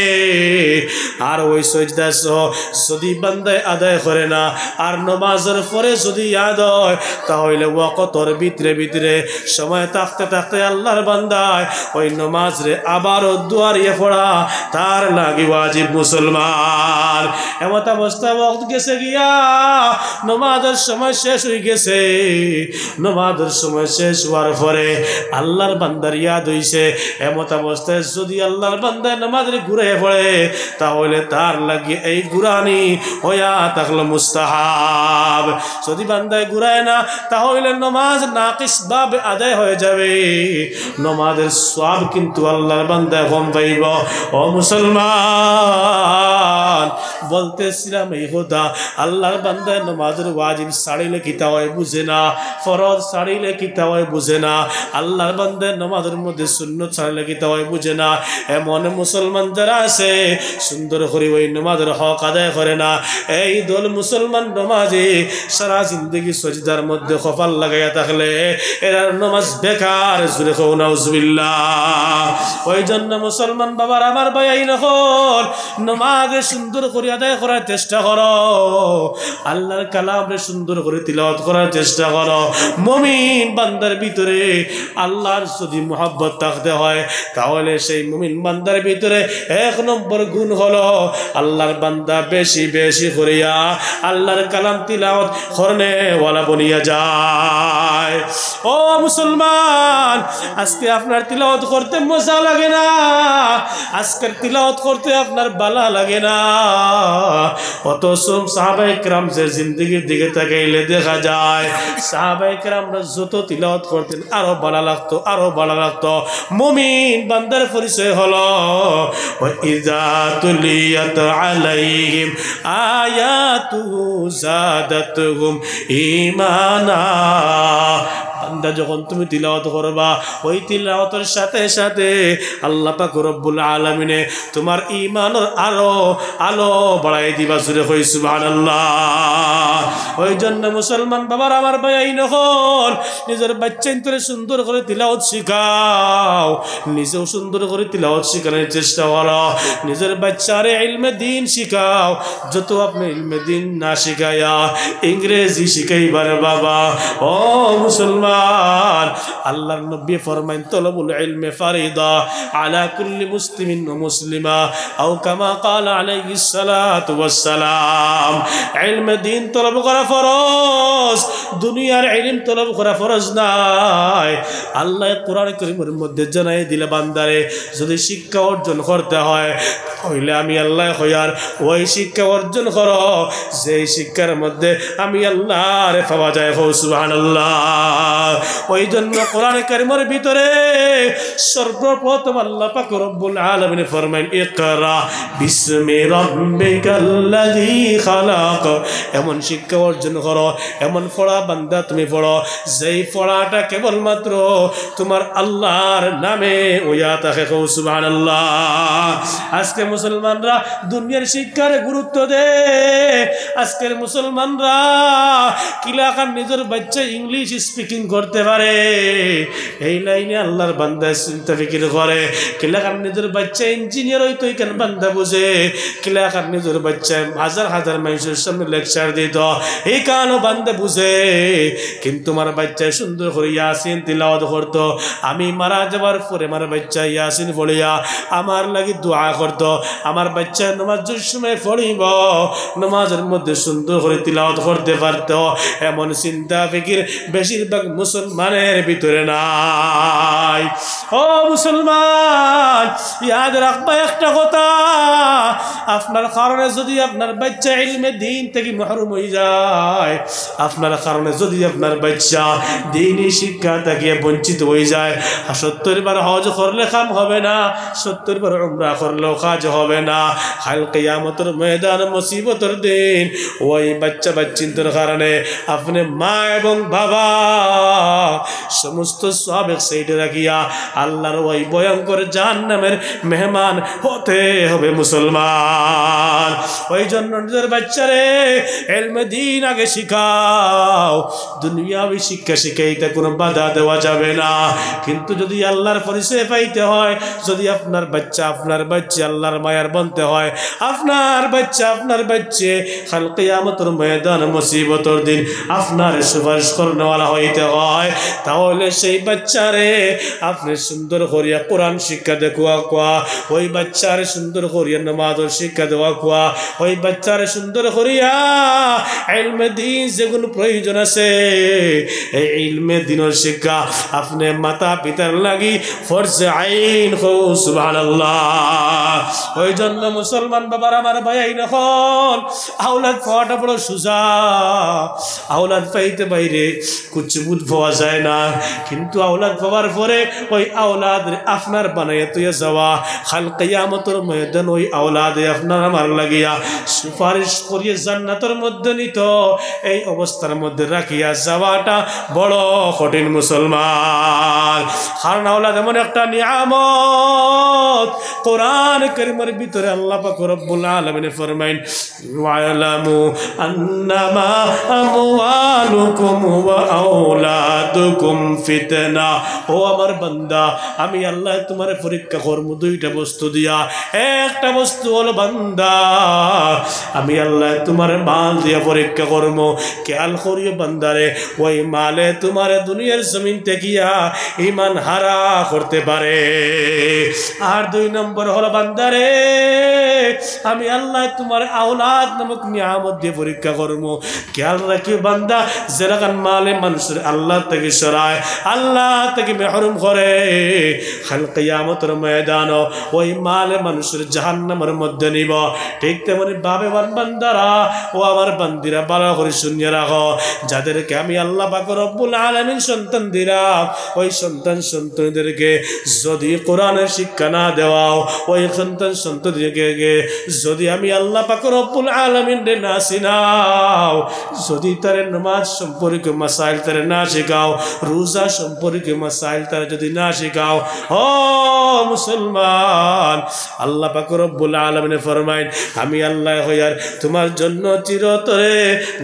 আর ওই সিজদায় সহ যদি বান্দায় আদায় করে না আর নামাজের পরে যদি ইয়াদ হয় তাহলে ওয়াক্তর ভিতরে ভিতরে সময় থাকতে থাকতে আল্লাহর বান্দায় ওই নামাজ রে আবারও দুয়ারিয়ে পড়া তার লাগে ওয়াজিব মুসলমান এমত অবস্থা ওয়াক্ত গেছে গিয়া নামাজের সময় শেষ হয়ে গেছে নামাজের সময় শেষ হওয়ার পরে আল্লাহর বান্দার ইয়াদ হইছে এমত অবস্থায় যদি আল্লাহর বান্দা নামাজের ঘুরে পড়ে তাহলে তার লাগে এই ঘুরানি হইয়া থাকলো মুস্তাহাব যদি বান্দায় ঘুরায় না তাহলে নামাজ নাকিস ভাবে আদায় হয়ে যাবে নামাজের সওয়াব কিন্তু আল্লাহর বান্দা কম পাইব ও মুসলমান বলতেছিলাম এই কথা আল্লাহর বান্দা নামাজের ওয়াজিব ছাড়িলে কিতা হয় বুঝে না ফরজ ছাড়িলে কিতা হয় বুঝে না আল্লাহর বান্দা নামাজের মধ্যে সুন্নত ছাড়িলে কিতা হয় বুঝে না এমন মুসলমান যারা আছে সুন্দর করে ওই নামাজের হক আদায় করে না এই দল মুসলমান নামাজে সারা জিন্দগি সজদার মধ্যে কপাল লাগাইয়া থাকলে এরা নামাজ বেকার জুড়ে খাও নাউজুবিল্লাহ ওই জন্য মুসলমান বাবার আমার ভাই এই নকল নামাজে সুন্দর করে আদায় করার চেষ্টা করো আল্লাহর কালামে সুন্দর করে তিলাওয়াত করার চেষ্টা করো মুমিন বান্দার ভিতরে আল্লাহর যদি মুহাব্বত থাকতে হয় তাহলে সেই মুমিন বান্দার ভিতরে এক নম্বর গুণ হলো আল্লাহর বান্দা বেশি বেশি করিয়া আল্লাহর কালাম তিলাওয়াত করনে ওয়ালা বনিয়া যায় ও মুসলমান আজকে আপনার তিলাওয়াত করতে মজা লাগে না আজকের তিলাওয়াত করতে আপনার ভালো লাগে না অথচ সাহাবায়ে কেরামের জিন্দেগির দিকে তাকাইলে দেখা যায় সাহাবায়ে কেরামরা যত তিলাওয়াত করতেন আরো ভালো লাগতো আরো ভালো লাগতো মুমিন বান্দার পরিচয় হলো ওয়া ইযা তুলিয়াত আলাইহিম আয়াতুহু যাদাতুহুম ঈমানা বান্দা যখন তুমি তিলাওয়াত করবা ওই তিলাওয়াতের সাথে সাথে আল্লাহ পাক রব্বুল আলামিনে তোমার ঈমানের আলো বাড়াই দিবা জুরে কই সুবহানাল্লাহ ওই জন্য মুসলমান বাবার আমার ভাই এই নকল নিজের বাচ্চাদের সুন্দর করে তিলাওয়াত শিখাও নিজেও সুন্দর করে তিলাওয়াত শেখানোর চেষ্টা করো নিজের বাচ্চারে ইলমে দ্বীন শিখাও যত আপনি ইলমে দ্বীন না শিখায়া ইংরেজি শিখাইবার বাবা ও মুসলমান আল্লাহর নবী ফরমায়েন তলবুল ইলমি ফারিদা আলা কুল্লি মুসলিমিন ওয়া মুসলিমা আও কামা ক্বালা আলাইহিস সালাতু ওয়াস সালাম ইলমে দ্বীন তলব করা ফরজ দুনিয়ার ইলম তলব করা ফরজ নাই আল্লাহ কোরআন কারীমের মধ্যে জানাই দিলে বান্দারে যদি শিক্ষা অর্জন করতে হয় তাহলে আমি আল্লাহ কইয়ার ওই শিক্ষা অর্জন করো যেই শিক্ষার মধ্যে আমি আল্লাহরে পাওয়া যায় সুবহানাল্লাহ ওই জন্য কোরআন কারীমের ভিতরে সর্বপ্রথম আল্লাহ পাক রব্বুল আলামিন ফরমায়েন ইকরা বিসমি রাব্বিকাল্লাযী খালাক এমন শিক্ষা অর্জন করো এমন পড়া বান্দা তুমি পড়ো যেই পড়াটা কেবলমাত্র তোমার আল্লাহর নামে ওয়া তাকে সুবহানাল্লাহ আজকে মুসলমানরা দুনিয়ার শিক্ষার গুরুত্ব দেয় আজকের মুসলমানরা কিলাকার নিজের বাচ্চা ইংলিশ স্পিকিং করতে পারে এই লাইনে আল্লাহর বান্দা চিন্তা ফিকির করে কিলাকার নিজের বাচ্চা ইঞ্জিনিয়ার হইতো কেন বান্দা বুঝে কিলাকার নিজের বাচ্চা হাজার হাজার মানুষের সামনে লেকচার দিত এই কারণে বান্দা বুঝে কিন্তু আমার বাচ্চা সুন্দর করে ইয়াসিন তিলাওয়াত করতো আমি মারা যাবার পরে আমার বাচ্চা ইয়াসিন পড়িয়া আমার লাগি দোয়া করতো আমার বাচ্চা নামাজের সময় পড়িব নামাজের মধ্যে সুন্দর করে তিলাওয়াত করতে পারতো এমন চিন্তা ফিকির বেশিরভাগ মুসলমানের ভিতরে নাই ও মুসলমান ইয়াদ রাখবা একটা কথা আপনার কারণে যদি আপনার বাচ্চা ইলমে দ্বীন থেকে মাহরুম হয়ে যায় আপনার কারণে যদি আপনার বাচ্চা দ্বীনি শিক্ষা থেকে বঞ্চিত হয়ে যায় 70 বার হজ করলে কাম হবে না 70 বার উমরা করলেও কাজ হবে না কাল কিয়ামতের ময়দান মুসিবতের দিন ওই বাচ্চা বাচ্চিন্তার কারণে আপনি মা এবং বাবা সমস্ত সব এক সাইডে রাখিয়া আল্লাহর ওই ভয়ঙ্কর জাহান্নামের মেহমান হতে হবে মুসলমান ওই জন্য নিজের বাচ্চারে ইলমে দ্বীন আগে শিখাও দুনিয়াবি শিক্ষা শিখাইতে কোনো বাধা দেওয়া যাবে না কিন্তু যদি আল্লাহর পরিচয় পাইতে হয় যদি আপনার বাচ্চা আল্লাহর মায়ার বনতে হয় আপনার বাচ্চা কাল কিয়ামতের ময়দান মুসিবতের দিন আপনার সুপারিশ করনেওয়ালা হইতে হয় হয় তাহলে সেই বাচ্চারে আপনি সুন্দর করিয়া কোরআন শিক্ষা দেখুয়া কোয়া, ওই বাচ্চারে সুন্দর করিয়া নামাজের শিক্ষা দেওয়া কোয়া, ওই বাচ্চারে সুন্দর করিয়া ইলমে দ্বীন যেগুলো প্রয়োজন আছে এই ইলমে দ্বীনের শিক্ষা আপনি মাতা পিতার লাগি ফরজে আইন হো সুবহানাল্লাহ। ওই জন্য মুসলমান বাবার আমার ভাই নখন আওলাদ পাওয়াটা বড় সোজা, আওলাদ পাইতে বাইরে কুচবুদ পাওয়া যায় না, কিন্তু আওলাদ পাওয়ার পরে ওই আওলাদ আপনার বানাইয়া তুইয়া যাওয়া কাল কিয়ামতের ময়দান ওই আওলাদে আপনার আমার লাগিয়া সুপারিশ করিয়ে জান্নাতের মধ্যে নিত, এই অবস্থার মধ্যে রাখিয়া যাওয়াটা বড় কঠিন মুসলমান। কারণ আওলাদ এমন একটা নিয়ামত, কোরআন কারীমের ভিতরে আল্লাহ পাক রব্বুল আলামিন ফরমাইন ওয়ালামু আন্নামা আমওয়ালুকুম ওয়া আওলাদুকুম ফিতনা। ও আমার বান্দা আমি আল্লাহ তোমার পরীক্ষা করব দুইটা বস্তু দিয়া, একটা বস্তু হলো বান্দা আমি আল্লাহ তোমার মাল দিয়া পরীক্ষা করব। খেয়াল করিও বান্দারে ওই মালে তোমার দুনিয়ার জমিন তেকিয়া ঈমান হারা করতে পারে। আর দুই নম্বর হলো বান্দারে আমি আল্লাহ তোমার আওলাদ নামক নিয়ামত দিয়ে পরীক্ষা করব। খেয়াল রাখিও বান্দা যেরকম মালে মানুষের আল্লাহ থেকে সরায়, আল্লাহ থেকে মেহরুম করে, কাল কিয়ামতের ময়দান ওই মালে মানুষের জাহান্নামের মধ্যে নিব। ঠিক তেমনি ভাবে বান্দারা ও আমার বান্দিরা ভালো করে শুনিয়ে রাখো, যাদেরকে আমি আল্লাহ পাক রব্বুল আলামিন সন্তান দিলাম ওই সন্তানদেরকে যদি কোরআনের শিক্ষা না দেওয়াও, ওই সন্তানদেরকে যদি আমি আল্লাহ পাক রব্বুল আলামিন না চিনাও, যদি তার নামাজ সম্পর্কে মাসাইল তারে না শেখাও, রোজা সম্পর্কে মাসাইল তারে যদি না শেখাও, ও মুসলমান আল্লাহ পাক রব্বুল আলামিন ফরমাইন আমি আল্লাহ হইয়ার তোমার জন্য চিরতরে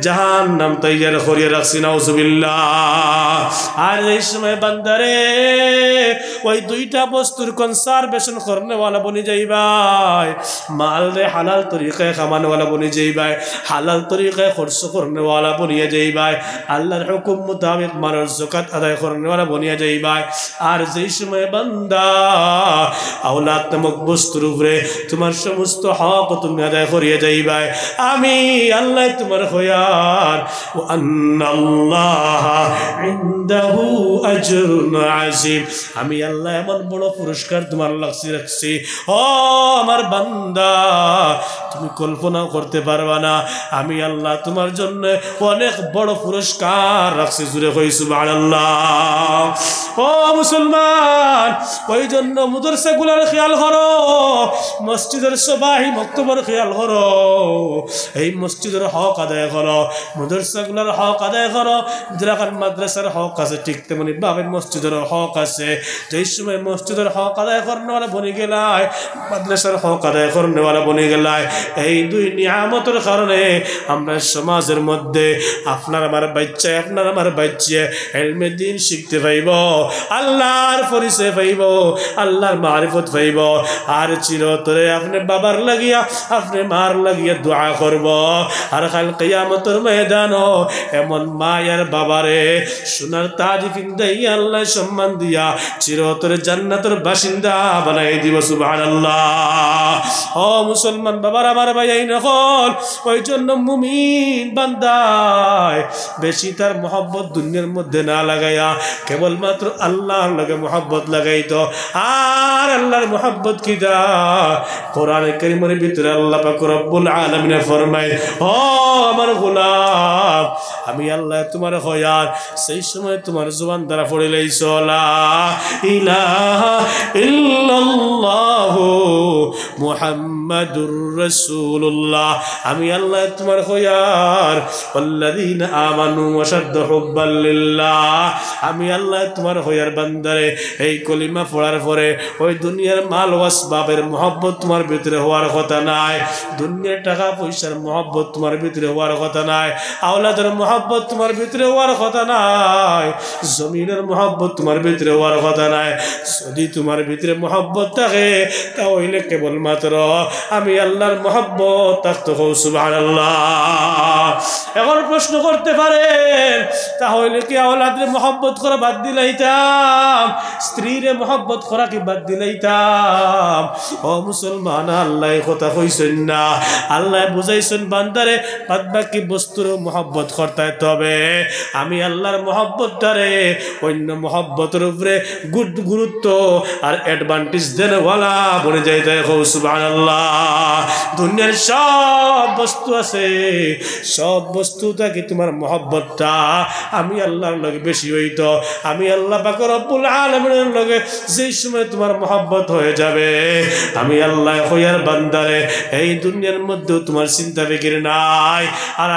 জাহান্নাম তৈয়ার করিয়া রাখছি, নাউজুবিল্লাহ। আর এই সময় বান্দারে ওই দুইটা বস্তুর কনসারভেশন করনেওয়ালা বনি যাইবাই, মাল রে হালাল তরিকায় খামানেওয়ালা বনি যাইবাই, হালাল তরিকায় খরচ করনেওয়ালা বনিয়ে যাইবাই, আল্লাহর হুকুম মোতাবেক মানের যাকাত আদায় করনেওয়ালা বনিয়ে যাইবাই। আর যেই সময় বান্দা আওলাদ নামক বস্তুর উপরে তোমার সমস্ত হক তুমি আদায় করিয়ে যাইবাই, আমি আল্লাহ তোমার হইয়ার ও আন্নাল্লাহ ইনদাহু আজরুন আযীম, আমি আল্লাহ এমন বড় পুরস্কার তোমার রাখছি ও আমার বান্দা তুমি কল্পনাও করতে পারবা না। আমি আল্লাহ তোমার জন্য অনেক বড় পুরস্কার রাখছি, জুড়ে কই সুবহানাল্লাহ। ও মুসলমান ওই জন্য মাদ্রাসাগুলোর খেয়াল করো, মসজিদের সবাই মক্তবের খেয়াল করো, এই মসজিদের হক আদায় করো, মাদ্রাসাগুলোর হক আদায় করো। যেরকম মাদ্রাসার হক আছে ঠিক তেমনি ভাবে মসজিদের হক আছে। যেই সময় মসজিদের হক আদায় করনেওয়ালা বনে গেলায়, মাদ্রাসার হক আদায় করনেওয়ালা বনে গেলায়, এই দুই নিয়ামতের কারণে আমরা সমাজের মধ্যে আপনার আমার বাচ্চা ইলমে দ্বীন শিখতে পাইব, আল্লাহর পরিচয় পাইব, আল্লাহর মারিফত পাইব। আর চিরতরে আপনি বাবার লাগিয়া আপনি মার লাগিয়া দোয়া করব। আর কাল কিয়ামতের ময়দান এমন মায়ের বাবারে সোনার তাজ কিনদাইয়া আল্লাহ সম্মান দিয়া চিরতরে জান্নাতের বাসিন্দা বানাই দিব, সুবহানাল্লাহ। ও মুসলমান বাবার আমার ভাই নকল, ওই জন্য মুমিন বান্দায় বেশি তার মহব্বত দুনিয়ার মধ্যে না লাগাইয়া কেবলমাত্র আল্লাহর লগে মহব্বত লাগাইতো। আর আল্লাহর মহব্বত কি দা কোরআন কারীমের ভিতরে আল্লাহ পাক রব্বুল আলামিন ফরমায় ও আমার গোলাম আমি আল্লাহ তোমার হয়ার সেই সময় তোমার জবান দ্বারা পড়ে লাইছো লা ইলাহা ইল্লাল্লাহু মুহাম্মাদুর রাসূলুল্লাহ, আমি আল্লাহ তোমার হয়ার ওয়াল্লাযীনা আমানু ওয়াশাদ্দু হুব্বাল লিল্লাহ, আমি আল্লাহ তোমার হয়ার বান্দারে এই কলিমা পড়ার পরে ওই দুনিয়ার মাল ওয়াসবাবের মহব্বত তোমার ভিতরে হওয়ার কথা নাই, দুনিয়ার টাকা পয়সার মহব্বত তোমার ভিতরে হওয়ার কথা নাই, আওলাদের মহব্বত তোমার ভিতরে হওয়ার কথা নাই, জমিনের মহব্বত তোমার ভিতরে হওয়ার কথা নাই। যদি তোমার ভিতরে মহব্বত থাকে তাহলে কেবলমাত্র আমি আল্লাহর মহব্বত থাকতে হও, সুবহানাল্লাহ। এখন প্রশ্ন করতে পারেন তাহলে কি আওলাদের মহব্বত করা বাদ দিলাইতাম, স্ত্রীরে মহব্বত করা কি বাদ দিলাইতাম। ও মুসলমান, আল্লাহ কথা কইছেন না, আল্লাহ বুঝাইছেন বান্দারে বাদ বাকি বস্তুর মহব্বত করতে হবে। আমি আল্লাহর মহব্বতটারে অন্য মহব্বতের উপরে গুরুত্ব আর অ্যাডভান্টেজ দেন ওয়ালা বনে যাইতে। সুবহানাল্লাহ। দুনিয়ার সব বস্তু আছে, সব বস্তু থেকে তোমার মহব্বতটা আমি আল্লাহর লগে বেশি হইতো। আমি আল্লাহ পাক রব্বুল আলামিনের লগে যেই সময় তোমার মহব্বত হয়ে যাবে, আমি আল্লাহ কইয়ার বান্দারে এই দুনিয়ার মধ্যে তোমার চিন্তা ফিকির নাই। আর